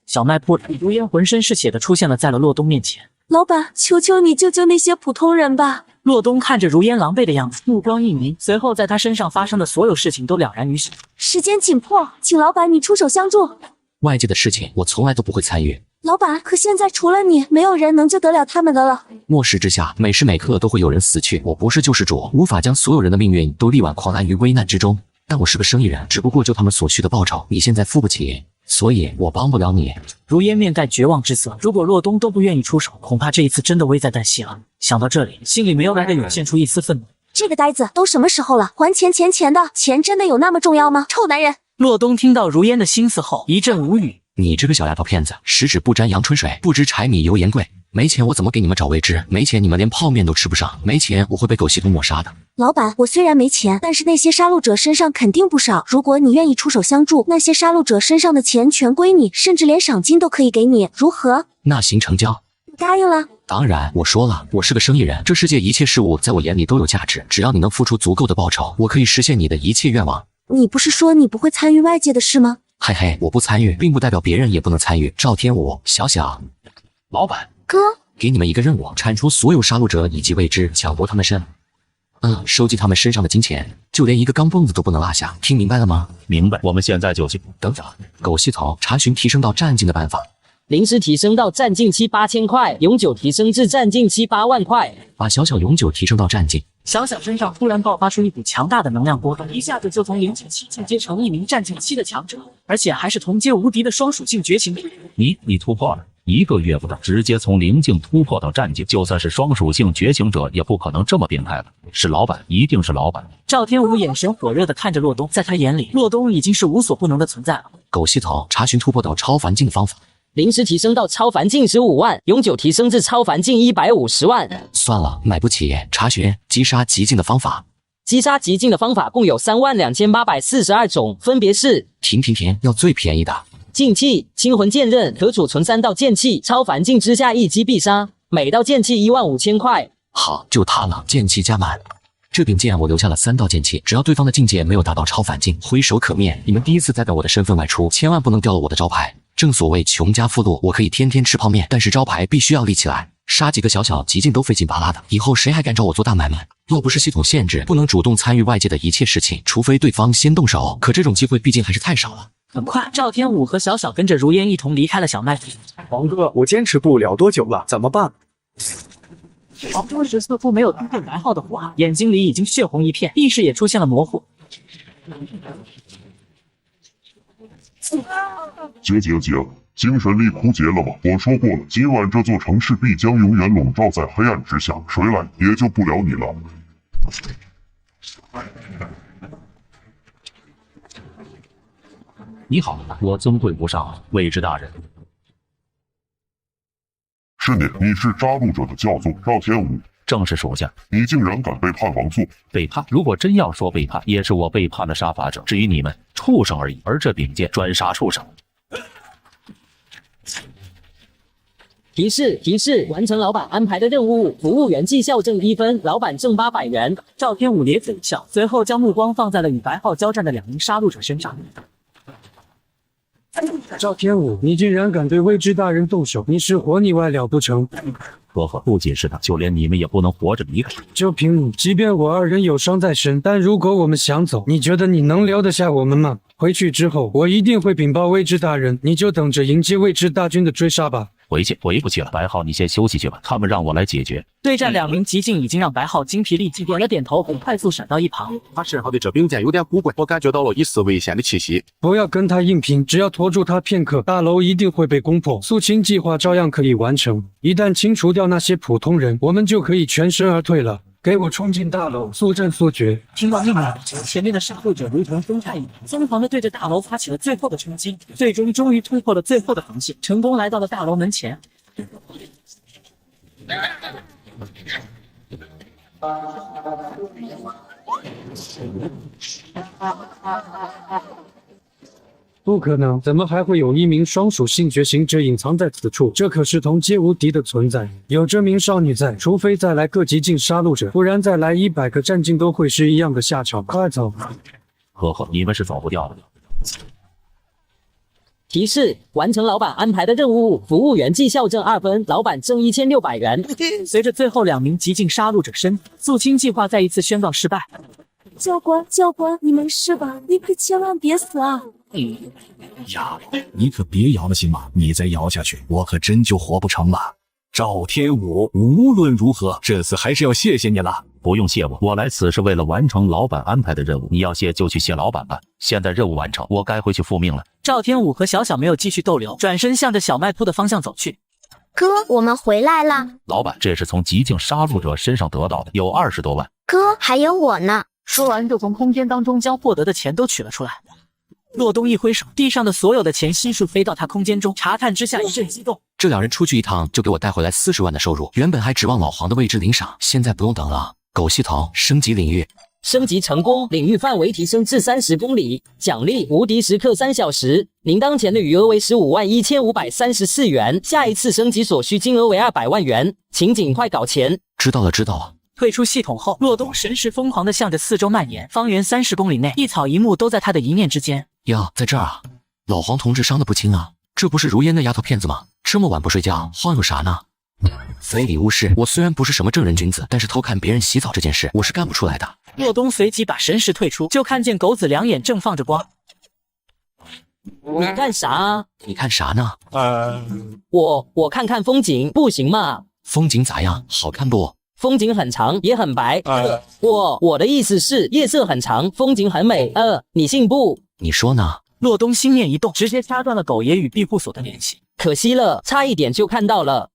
Speaker 1: 小卖部里，如烟浑身是血的出现了在了洛东面前。
Speaker 2: 老板，求求你救救那些普通人吧！
Speaker 1: 洛东看着如烟狼狈的样子，目光一凝，随后在他身上发生的所有事情都了然于胸。
Speaker 2: 时间紧迫，请老板你出手相助。
Speaker 5: 外界的事情我从来都不会参与。
Speaker 2: 老板，可现在除了你，没有人能救得了他们的了。
Speaker 5: 末世之下，每时每刻都会有人死去。我不是救世主，无法将所有人的命运都力挽狂澜于危难之中。但我是个生意人，只不过就他们所需的报酬，你现在付不起，所以我帮不了你。
Speaker 1: 如烟面带绝望之色，如果洛东都不愿意出手，恐怕这一次真的危在旦夕了。想到这里，心里没有来的涌现出一丝愤怒。
Speaker 2: 这个呆子都什么时候了，还钱的，钱真的有那么重要吗？臭男人！
Speaker 1: 洛东听到如烟的心思后，一阵无语。
Speaker 5: 你这个小丫头片子，十指不沾阳春水，不知柴米油盐贵。没钱我怎么给你们找未知？没钱你们连泡面都吃不上，没钱我会被狗系统抹杀的。
Speaker 2: 老板，我虽然没钱，但是那些杀戮者身上肯定不少。如果你愿意出手相助，那些杀戮者身上的钱全归你，甚至连赏金都可以给你，如何？
Speaker 5: 那行，成交。
Speaker 2: 答应了。
Speaker 5: 当然，我说了，我是个生意人，这世界一切事物在我眼里都有价值，只要你能付出足够的报酬，我可以实现你的一切愿望。
Speaker 2: 你不是说你不会参与外界的事吗？
Speaker 5: 嘿嘿，我不参与，并不代表别人也不能参与。赵天武，小小，
Speaker 7: 老板，
Speaker 2: 哥，
Speaker 5: 给你们一个任务，铲除所有杀戮者以及未知，抢夺他们身。收集他们身上的金钱，就连一个钢镚子都不能落下。听明白了吗？
Speaker 15: 明白，我们现在就去。
Speaker 5: 等等，狗系统查询提升到战境的办法。
Speaker 4: 临时提升到战境期8000块，永久提升至战境期8万块。
Speaker 5: 把小小永久提升到战境。
Speaker 1: 小小身上突然爆发出一股强大的能量波动，一下子就从0境期进阶成一名战境期的强者，而且还是同阶无敌的双属性觉醒者。
Speaker 15: 你突破了，1个月不到，直接从0境突破到战境，就算是双属性觉醒者，也不可能这么变态了。是老板，一定是老板。
Speaker 1: 赵天武眼神火热地看着洛东，在他眼里，洛东已经是无所不能的存在了。
Speaker 5: 狗系统查询突破到超凡境的方法。
Speaker 4: 临时提升到超凡境15万，永久提升至超凡境150万。
Speaker 5: 算了，买不起。查询击杀极境的方法。
Speaker 4: 击杀极境的方法共有32842种，分别是：
Speaker 5: 停，要最便宜的。
Speaker 4: 劲气，清魂剑刃可储存3道剑气，超凡境之下一击必杀，每道剑气15000块。
Speaker 5: 好，就它了，剑气加满。这柄剑我留下了3道剑气，只要对方的境界没有达到超凡境，挥手可灭。你们第一次代表我的身份外出，千万不能掉了我的招牌。正所谓穷家富路，我可以天天吃泡面，但是招牌必须要立起来。杀几个小小极境都费劲巴拉的，以后谁还敢找我做大买卖？要不是系统限制，不能主动参与外界的一切事情，除非对方先动手。可这种机会毕竟还是太少了。
Speaker 1: 很快，赵天武和小小跟着如烟一同离开了小卖部。
Speaker 17: 黄哥，我坚持不了多久了，怎么办？
Speaker 1: 黄忠实似乎没有听见白浩的话，眼睛里已经血红一片，意识也出现了模糊。
Speaker 9: 姐，精神力枯竭了吗？我说过了，今晚这座城市必将永远笼罩在黑暗之下，谁来也救不了你了。
Speaker 15: 你好，我尊贵无上，未知大人。
Speaker 9: 是你是杀戮者的教宗赵天武。
Speaker 15: 正是属下。
Speaker 9: 你竟然敢背叛王座！
Speaker 15: 背叛？如果真要说背叛，也是我背叛了杀伐者。至于你们，畜生而已。而这柄剑专杀畜生。
Speaker 4: 提示，完成老板安排的任务，服务员绩效挣1分，老板挣800元。
Speaker 1: 赵天武咧嘴一笑，随后将目光放在了与白浩交战的2名杀戮者身上。
Speaker 10: 赵天武，你竟然敢对未知大人动手，你是活腻歪了不成？
Speaker 15: 呵呵，不仅是他，就连你们也不能活着离开。
Speaker 10: 就凭你，即便我二人有伤在身，但如果我们想走，你觉得你能留得下我们吗？回去之后，我一定会禀报未知大人，你就等着迎接未知大军的追杀吧。
Speaker 15: 回不去了，白浩，你先休息去吧，他们让我来解决。
Speaker 1: 对战2名极境已经让白浩精疲力尽，点了点头，很快速闪到一旁。
Speaker 18: 他身上的这柄剑有点古怪，我感觉到了一丝危险的气息。
Speaker 10: 不要跟他硬拼，只要拖住他片刻，大楼一定会被攻破，肃清计划照样可以完成。一旦清除掉那些普通人，我们就可以全身而退了。给我冲进大楼，速战速决！
Speaker 1: 听到命令，前面的杀戮者如同风战一样，疯狂地对着大楼发起了最后的冲击，终于突破了最后的防线，成功来到了大楼门前。
Speaker 10: 不可能，怎么还会有一名双属性觉醒者隐藏在此处？这可是同阶无敌的存在，有这名少女在，除非再来个极境杀戮者，不然再来100个战境都会是一样的下场。快走！
Speaker 15: 呵呵，你们是走不掉的。
Speaker 4: 提示：完成老板安排的任务，服务员绩效挣2分，老板挣1600元。
Speaker 1: 随着最后2名极境杀戮者身死，肃清计划再一次宣告失败。
Speaker 2: 教官，你没事吧？你可千万别死啊！
Speaker 7: 呀，你可别摇了行吗？你再摇下去，我可真就活不成了。赵天武，无论如何，这次还是要谢谢你了。
Speaker 15: 不用谢我，我来此是为了完成老板安排的任务。你要谢就去谢老板吧。现在任务完成，我该回去复命了。
Speaker 1: 赵天武和小小没有继续逗留，转身向着小卖铺的方向走去。
Speaker 12: 哥，我们回来了。
Speaker 15: 老板，这是从极境杀戮者身上得到的，有20多万。
Speaker 12: 哥，还有我呢。
Speaker 1: 说完就从空间当中将获得的钱都取了出来。洛东一挥手，地上的所有的钱悉数飞到他空间中，查看之下一阵激动。
Speaker 5: 这2人出去一趟就给我带回来40万的收入，原本还指望老黄的未知领赏，现在不用等了。狗系统升级领域，
Speaker 4: 升级成功，领域范围提升至30公里，奖励无敌时刻3小时，您当前的余额为151534元，下一次升级所需金额为200万元，请尽快搞钱。
Speaker 5: 知道了。
Speaker 1: 退出系统后，洛东神识疯狂地向着四周蔓延，方圆30公里内，一草一木都在他的一念之间。
Speaker 5: 呀，在这儿啊！老黄同志伤得不轻啊，这不是如烟那丫头片子吗？这么晚不睡觉，晃悠啥呢？非礼勿视，我虽然不是什么正人君子，但是偷看别人洗澡这件事，我是干不出来的。
Speaker 1: 洛东随即把神识退出，就看见狗子两眼正放着光。
Speaker 4: 你干啥啊？
Speaker 5: 你看啥呢？
Speaker 4: 我看看风景，不行吗？
Speaker 5: 风景咋样？好看不？
Speaker 4: 风景很长，也很白。我的意思是夜色很长，风景很美。你信不？
Speaker 5: 你说呢？
Speaker 1: 洛东心念一动，直接掐断了狗爷与庇护所的联系。
Speaker 4: 可惜了，差一点就看到了。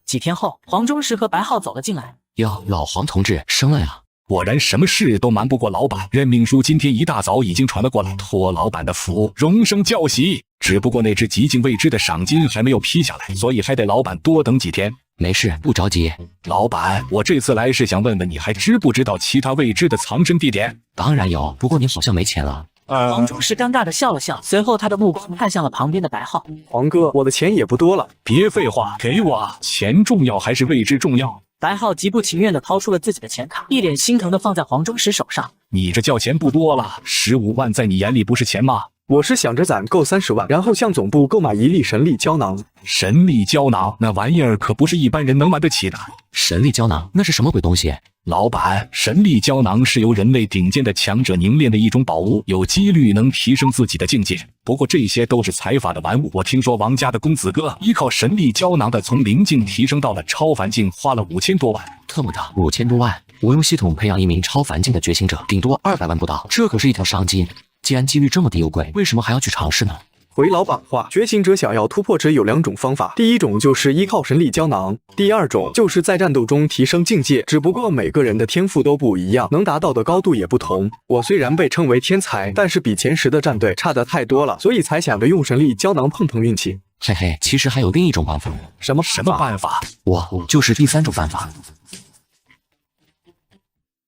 Speaker 1: 几天后，黄忠实和白浩走了进来。
Speaker 5: 哟，老黄同志生了呀！
Speaker 7: 果然什么事都瞒不过老板。任命书今天一大早已经传了过来，托老板的福，荣升教习。只不过那只极境未知的赏金还没有批下来，所以还得老板多等几天。
Speaker 5: 没事，不着急。
Speaker 7: 老板，我这次来是想问问你还知不知道其他未知的藏身地点？
Speaker 5: 当然有，不过你好像没钱了。
Speaker 1: 黄忠实尴尬的笑了笑，随后他的目光看向了旁边的白浩。
Speaker 17: 黄哥，我的钱也不多了。
Speaker 7: 别废话，给我！钱重要还是未知重要？
Speaker 1: 白浩极不情愿地掏出了自己的钱卡，一脸心疼地放在黄忠实手上。
Speaker 7: 你这叫钱不多了，15万在你眼里不是钱吗？
Speaker 17: 我是想着攒够30万，然后向总部购买1粒神力胶囊。
Speaker 7: 神力胶囊那玩意儿可不是一般人能玩得起的。
Speaker 5: 神力胶囊那是什么鬼东西？
Speaker 7: 老板，神力胶囊是由人类顶尖的强者凝练的一种宝物，有几率能提升自己的境界。不过这些都是财阀的玩物。我听说王家的公子哥依靠神力胶囊的从灵境提升到了超凡境，花了5000多万。
Speaker 5: 特么的，5000多万！我用系统培养一名超凡境的觉醒者，顶多200万不到，这可是一条商机。既然几率这么低又贵，为什么还要去尝试呢？
Speaker 17: 回老板话，觉醒者想要突破值有2种方法，第一种就是依靠神力胶囊，第二种就是在战斗中提升境界，只不过每个人的天赋都不一样，能达到的高度也不同。我虽然被称为天才，但是比前10的战队差得太多了，所以才想着用神力胶囊碰碰运气。
Speaker 5: 嘿嘿，其实还有另一种办法。
Speaker 17: 什么
Speaker 7: 办法？
Speaker 5: 我就是第3种办法。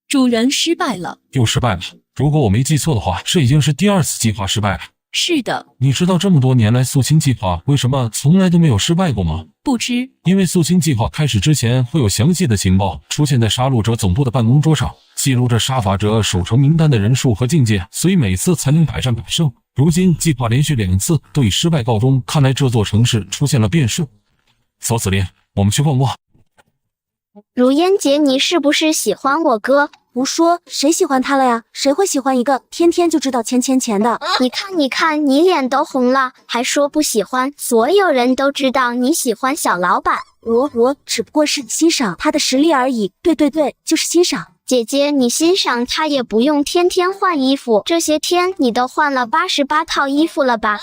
Speaker 19: 主人失败了，
Speaker 14: 又失败了。如果我没记错的话，这已经是第2次计划失败了。
Speaker 19: 是的。
Speaker 14: 你知道这么多年来肃清计划为什么从来都没有失败过吗？
Speaker 19: 不知。
Speaker 14: 因为肃清计划开始之前会有详细的情报出现在杀戮者总部的办公桌上，记录着杀伐者守城名单的人数和境界，所以每次才能百战百胜。如今计划连续2次都以失败告终，看来这座城市出现了变数。走，子林，我们去逛逛。
Speaker 12: 如烟姐，你是不是喜欢我哥？
Speaker 2: 胡说，谁喜欢他了呀？谁会喜欢一个天天就知道钱的？
Speaker 12: 你看，你脸都红了，还说不喜欢。所有人都知道你喜欢小老板。
Speaker 2: 我只不过是欣赏他的实力而已。对，就是欣赏。
Speaker 12: 姐姐，你欣赏他也不用天天换衣服，这些天你都换了88套衣服了吧？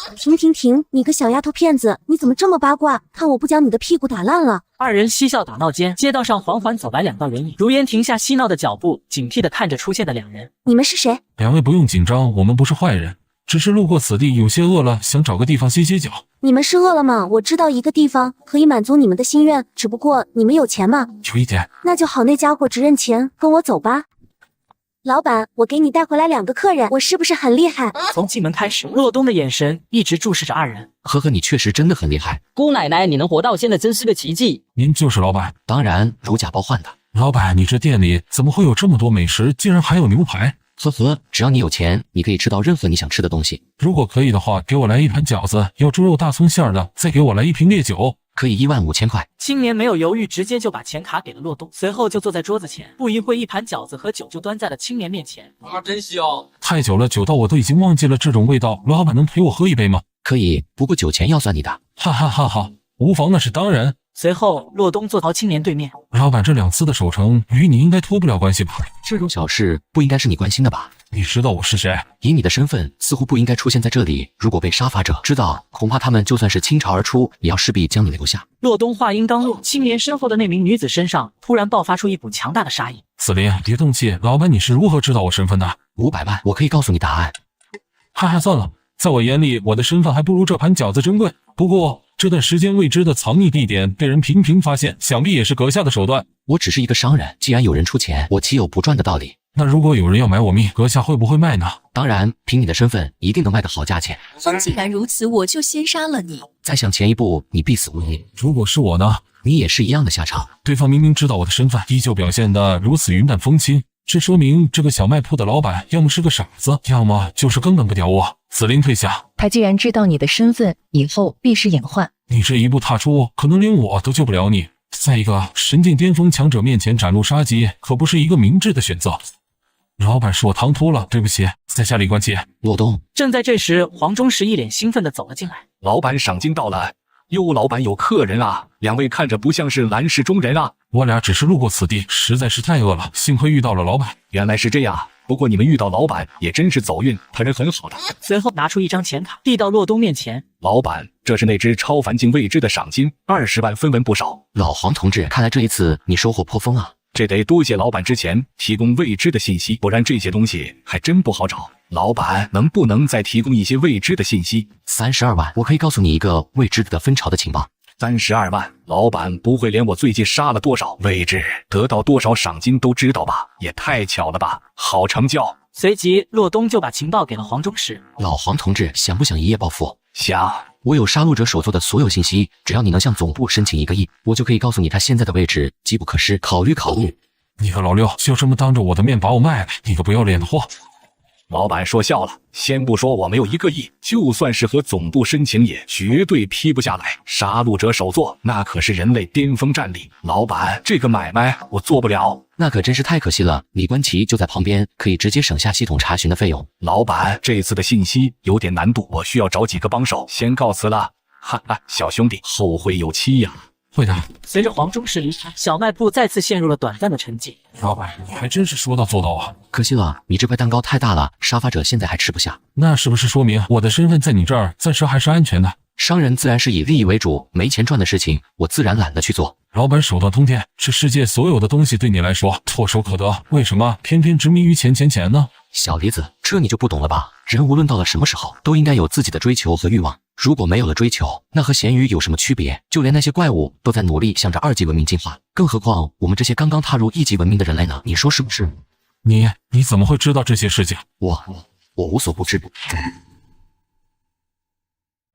Speaker 2: 停，你个小丫头片子，你怎么这么八卦？看我不将你的屁股打烂了！
Speaker 1: 二人嬉笑打闹间，街道上缓缓走来2道人影。如烟停下嬉闹的脚步，警惕地看着出现的2人。
Speaker 2: 你们是谁
Speaker 14: ？2位不用紧张，我们不是坏人，只是路过此地，有些饿了，想找个地方歇歇脚。
Speaker 2: 你们是饿了吗？我知道一个地方可以满足你们的心愿，只不过你们有钱吗？
Speaker 14: 有一点。
Speaker 2: 那就好，那家伙只认钱，跟我走吧。老板，我给你带回来2个客人，我是不是很厉害？
Speaker 1: 从进门开始，洛东的眼神一直注视着2人。
Speaker 5: 呵呵，你确实真的很厉害。
Speaker 4: 姑奶奶，你能活到现在真是个奇迹。
Speaker 14: 您就是老板？
Speaker 5: 当然，如假包换的。
Speaker 14: 老板，你这店里怎么会有这么多美食？竟然还有牛排？
Speaker 5: 呵呵，只要你有钱，你可以吃到任何你想吃的东西。
Speaker 14: 如果可以的话，给我来1盘饺子，要猪肉大葱馅的，再给我来1瓶烈酒。
Speaker 5: 可以15000块。
Speaker 1: 青年没有犹豫，直接就把钱卡给了洛东，随后就坐在桌子前。不一会，1盘饺子和酒就端在了青年面前。
Speaker 14: 真香！太久了，久到我都已经忘记了这种味道。老板能陪我喝一杯吗？
Speaker 5: 可以，不过酒钱要算你的。
Speaker 14: 哈哈哈哈，无妨，那是当然。
Speaker 1: 随后，洛东坐到青年对面。
Speaker 14: 老板，这2次的守城与你应该脱不了关系吧？
Speaker 5: 这种小事不应该是你关心的吧？
Speaker 14: 你知道我是谁？
Speaker 5: 以你的身份，似乎不应该出现在这里。如果被杀伐者知道，恐怕他们就算是倾巢而出，也要势必将你留下。
Speaker 1: 洛东话音刚落，青年身后的那名女子身上突然爆发出一股强大的杀意。
Speaker 14: 子林，别动气，老板，你是如何知道我身份的
Speaker 5: ？500万，我可以告诉你答案。
Speaker 14: 哈哈，算了，在我眼里，我的身份还不如这盘饺子珍贵。不过这段时间未知的藏匿地点被人频频发现，想必也是阁下的手段。
Speaker 5: 我只是一个商人，既然有人出钱，我岂有不赚的道理？
Speaker 14: 那如果有人要买我命，阁下会不会卖呢？
Speaker 5: 当然，凭你的身份，一定能卖个好价钱。
Speaker 19: 既然如此，我就先杀了你。
Speaker 5: 再向前一步，你必死无疑。
Speaker 14: 如果是我呢？
Speaker 5: 你也是一样的下场。
Speaker 14: 对方明明知道我的身份，依旧表现得如此云淡风轻，这说明这个小卖铺的老板要么是个傻子，要么就是根本不屌我。子林退下。
Speaker 20: 他既然知道你的身份，以后必是隐患。
Speaker 14: 你这一步踏出，可能连我都救不了你。再一个，神境巅峰强者面前展露杀机，可不是一个明智的选择。老板是我唐突了，对不起，在下李冠奇。
Speaker 5: 洛东。
Speaker 1: 正在这时，黄忠实一脸兴奋地走了进来。
Speaker 7: 老板赏金到了，哟，老板有客人啊！2位看着不像是蓝氏中人啊。
Speaker 14: 我俩只是路过此地，实在是太饿了，幸亏遇到了老板。
Speaker 7: 原来是这样，不过你们遇到老板也真是走运，他人很好的。
Speaker 1: 随后拿出1张钱卡，递到洛东面前。
Speaker 7: 老板，这是那只超凡境未知的赏金，20万分文不少。
Speaker 5: 老黄同志，看来这一次你收获颇丰啊。
Speaker 7: 这得多谢老板之前提供未知的信息，不然这些东西还真不好找。老板能不能再提供一些未知的信息
Speaker 5: ？32万，我可以告诉你一个未知的分巢的情报。
Speaker 7: 32万，老板不会连我最近杀了多少位置，得到多少赏金都知道吧？也太巧了吧，好成交。
Speaker 1: 随即，洛东就把情报给了黄忠实。
Speaker 5: 老黄同志，想不想一夜暴富？
Speaker 7: 想。
Speaker 5: 我有杀戮者手做的所有信息，只要你能向总部申请1个亿，我就可以告诉你他现在的位置，机不可失，考虑。
Speaker 14: 你个老六，就这么当着我的面把我卖了，你个不要脸的货！
Speaker 7: 老板说笑了，先不说我没有1个亿，就算是和总部申请，也绝对批不下来。杀戮者手作，那可是人类巅峰战力。老板，这个买卖我做不了。
Speaker 5: 那可真是太可惜了，李冠奇就在旁边，可以直接省下系统查询的费用。
Speaker 7: 老板，这次的信息有点难度，我需要找几个帮手，先告辞了。哈哈，小兄弟，后会有期呀。
Speaker 14: 会的。
Speaker 1: 随着黄忠实离开，小卖部再次陷入了短暂的沉寂。
Speaker 14: 老板，你还真是说到做到啊！
Speaker 5: 可惜了，你这块蛋糕太大了，杀伐者现在还吃不下。
Speaker 14: 那是不是说明我的身份在你这儿暂时还是安全的？
Speaker 5: 商人自然是以利益为主，没钱赚的事情，我自然懒得去做。
Speaker 14: 老板手段通天，这世界所有的东西对你来说唾手可得，为什么偏偏执迷于钱呢？
Speaker 5: 小李子，这你就不懂了吧？人无论到了什么时候，都应该有自己的追求和欲望。如果没有了追求，那和咸鱼有什么区别？就连那些怪物都在努力向着2级文明进化，更何况我们这些刚刚踏入1级文明的人类呢？你说是不是？
Speaker 14: 你怎么会知道这些事情？
Speaker 5: 我无所不知。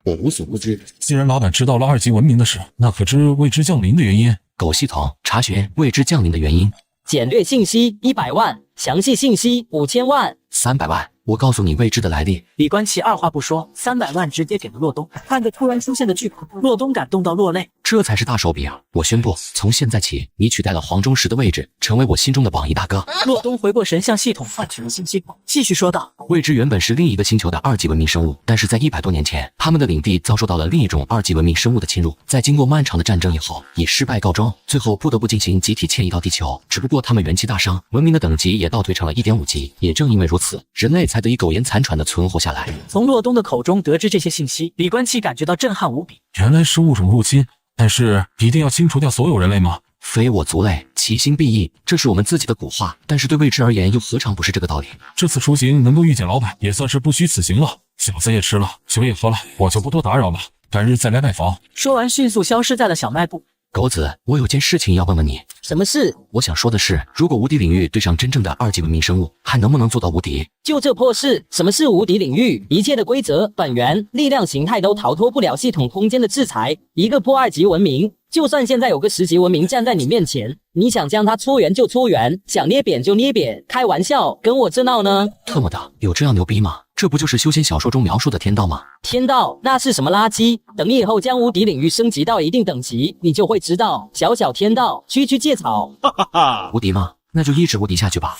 Speaker 5: 我无所不知。
Speaker 14: 既然老板知道了2级文明的事，那可知未知降临的原因？
Speaker 5: 狗系统查询未知降临的原因。
Speaker 4: 简略信息100万，详细信息5000万。
Speaker 5: 300万。我告诉你未知的来历。
Speaker 1: 李冠奇二话不说，300万直接给了洛东。看着突然出现的巨款，洛东感动到落泪。
Speaker 5: 这才是大手笔啊！我宣布，从现在起，你取代了黄忠实的位置，成为我心中的榜一大哥。
Speaker 1: 洛东回过神像系统换取了信息后，继续说道：
Speaker 5: 未知原本是另一个星球的2级文明生物，但是在100多年前，他们的领地遭受到了另一种2级文明生物的侵入，在经过漫长的战争以后，以失败告终，最后不得不进行集体迁移到地球。只不过他们元气大伤，文明的等级也倒退成了1.5级。也正因为如此，人类才得以苟延残喘的存活下来。
Speaker 1: 从洛东的口中得知这些信息，李冠奇感觉到震撼无比。
Speaker 14: 原来是物种入侵，但是一定要清除掉所有人类吗？
Speaker 5: 非我族类，其心必异，这是我们自己的古话，但是对未知而言，又何尝不是这个道理？
Speaker 14: 这次出行能够遇见老板，也算是不虚此行了。饺子也吃了，酒也喝了，我就不多打扰了，改日再来拜访。
Speaker 1: 说完，迅速消失在了小卖部。
Speaker 5: 狗子，我有件事情要问问你。
Speaker 4: 什么事？
Speaker 5: 我想说的是，如果无敌领域对上真正的2级文明生物，还能不能做到无敌？
Speaker 4: 就这破事，什么是无敌领域？一切的规则、本源、力量形态都逃脱不了系统空间的制裁。一个破2级文明，就算现在有个10级文明站在你面前，你想将它搓圆就搓圆，想捏扁就捏扁，开玩笑，跟我这闹呢？
Speaker 5: 特么的，有这样牛逼吗？这不就是修仙小说中描述的天道吗？
Speaker 4: 天道那是什么垃圾？等你以后将无敌领域升级到一定等级，你就会知道，小小天道，区区芥草。
Speaker 5: 哈哈哈！无敌吗？那就一直无敌下去吧。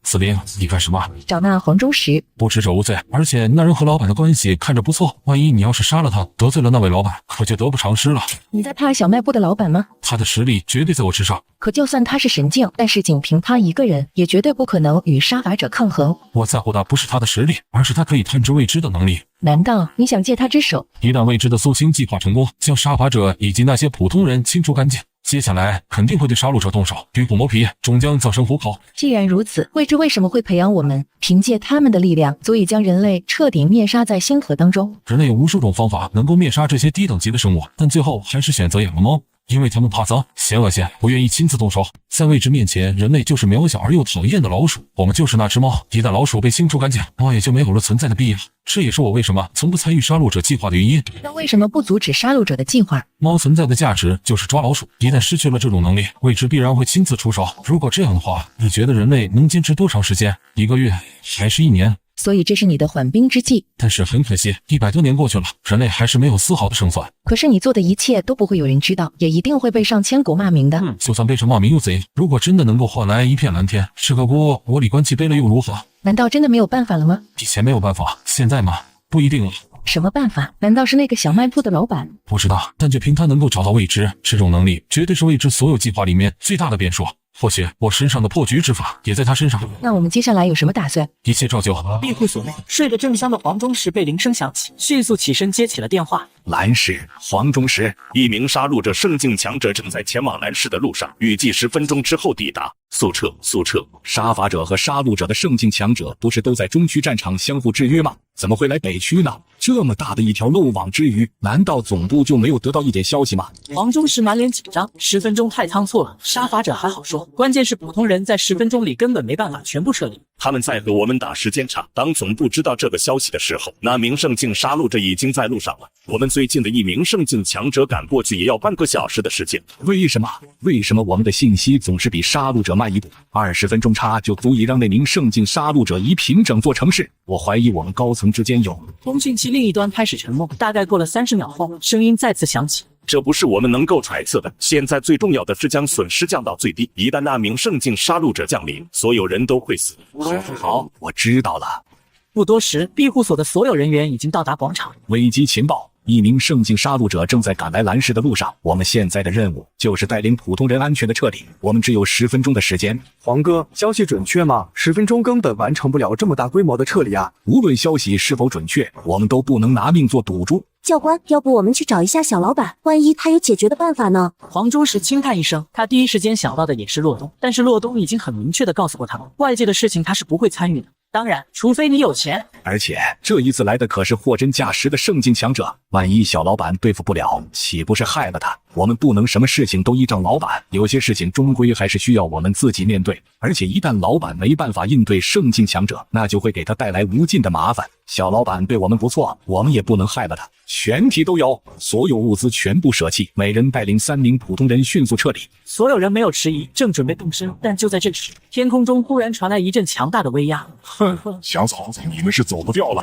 Speaker 14: 司令，你干什么？
Speaker 20: 找那黄忠实。
Speaker 14: 不知者无罪，而且那人和老板的关系看着不错，万一你要是杀了他，得罪了那位老板，可就得不偿失了。
Speaker 20: 你在怕小卖部的老板吗？
Speaker 14: 他的实力绝对在我之上。
Speaker 20: 可就算他是神境，但是仅凭他一个人，也绝对不可能与杀伐者抗衡。
Speaker 14: 我在乎的不是他的实力，而是他可以探知未知的能力。
Speaker 20: 难道你想借他之手？
Speaker 14: 一旦未知的肃清计划成功，将杀伐者以及那些普通人清除干净，接下来肯定会对杀戮者动手，鱼骨磨皮，终将造成虎口。
Speaker 20: 既然如此，未知为什么会培养我们？凭借他们的力量，足以将人类彻底灭杀在星河当中。
Speaker 14: 人类有无数种方法能够灭杀这些低等级的生物，但最后还是选择养了猫。因为他们怕脏、嫌恶心，不愿意亲自动手。在未知面前，人类就是渺小而又讨厌的老鼠。我们就是那只猫，一旦老鼠被清除干净，猫也就没有了存在的必要。这也是我为什么从不参与杀戮者计划的原因。
Speaker 20: 那为什么不阻止杀戮者的计划？
Speaker 14: 猫存在的价值就是抓老鼠，一旦失去了这种能力，未知必然会亲自出手。如果这样的话，你觉得人类能坚持多长时间？1个月还是1年？
Speaker 20: 所以这是你的缓兵之计。
Speaker 14: 但是很可惜，100多年过去了，人类还是没有丝毫的胜算。
Speaker 20: 可是你做的一切都不会有人知道，也一定会被上千国骂名的。
Speaker 14: 就算被上骂名又怎样？如果真的能够换来一片蓝天，这个锅我李冠奇背了又如何？
Speaker 20: 难道真的没有办法了吗？
Speaker 14: 以前没有办法，现在嘛，不一定了。
Speaker 20: 什么办法？难道是那个小卖部的老板？
Speaker 14: 不知道，但就凭他能够找到未知，这种能力绝对是未知所有计划里面最大的变数。或许我身上的破局之法也在他身上。
Speaker 20: 那我们接下来有什么打算？
Speaker 14: 一切照旧。
Speaker 1: 庇护所内，睡得正香的黄忠实被铃声响起，迅速起身接起了电话。
Speaker 7: 蓝氏，黄忠实，一名杀戮者圣境强者正在前往蓝氏的路上，预计10分钟之后抵达。速撤！速撤！杀伐者和杀戮者的圣境强者不是都在中区战场相互制约吗？怎么会来北区呢？这么大的一条漏网之鱼，难道总部就没有得到一点消息吗？
Speaker 1: 黄忠实满脸紧张，10分钟太仓促了。杀伐者还好说，关键是普通人在10分钟里根本没办法全部撤离。
Speaker 7: 他们在和我们打时间差。当总部知道这个消息的时候，那名圣境杀戮者已经在路上了。我们最近的一名圣境强者赶过去也要半个小时的时间。为什么？为什么我们的信息总是比杀戮者慢一步？20分钟差就足以让那名圣境杀戮者夷平整座城市。我怀疑我们高层之间有……
Speaker 1: 通讯器另一端开始沉默，大概过了30秒后，声音再次响起。
Speaker 7: 这不是我们能够揣测的。现在最重要的是将损失降到最低。一旦那名圣境杀戮者降临，所有人都会死。好，我知道了。
Speaker 1: 不多时，庇护所的所有人员已经到达广场。
Speaker 7: 危机情报：一名圣境杀戮者正在赶来蓝氏的路上。我们现在的任务就是带领普通人安全的撤离。我们只有10分钟的时间。
Speaker 17: 黄哥，消息准确吗？10分钟根本完成不了这么大规模的撤离啊！
Speaker 7: 无论消息是否准确，我们都不能拿命做赌注。
Speaker 2: 教官，要不我们去找一下小老板，万一他有解决的办法呢？
Speaker 1: 黄忠实轻叹一声，他第一时间想到的也是洛东，但是洛东已经很明确地告诉过他们，外界的事情他是不会参与的。当然，除非你有钱。
Speaker 7: 而且这一次来的可是货真价实的圣境强者，万一小老板对付不了，岂不是害了他？我们不能什么事情都依仗老板，有些事情终归还是需要我们自己面对。而且一旦老板没办法应对圣境强者，那就会给他带来无尽的麻烦。小老板对我们不错，我们也不能害了他。全体都有，所有物资全部舍弃，每人带领3名普通人迅速撤离。
Speaker 1: 所有人没有迟疑，正准备动身，但就在这时，天空中突然传来一阵强大的威压。
Speaker 9: 哼，想走你们是走不掉了。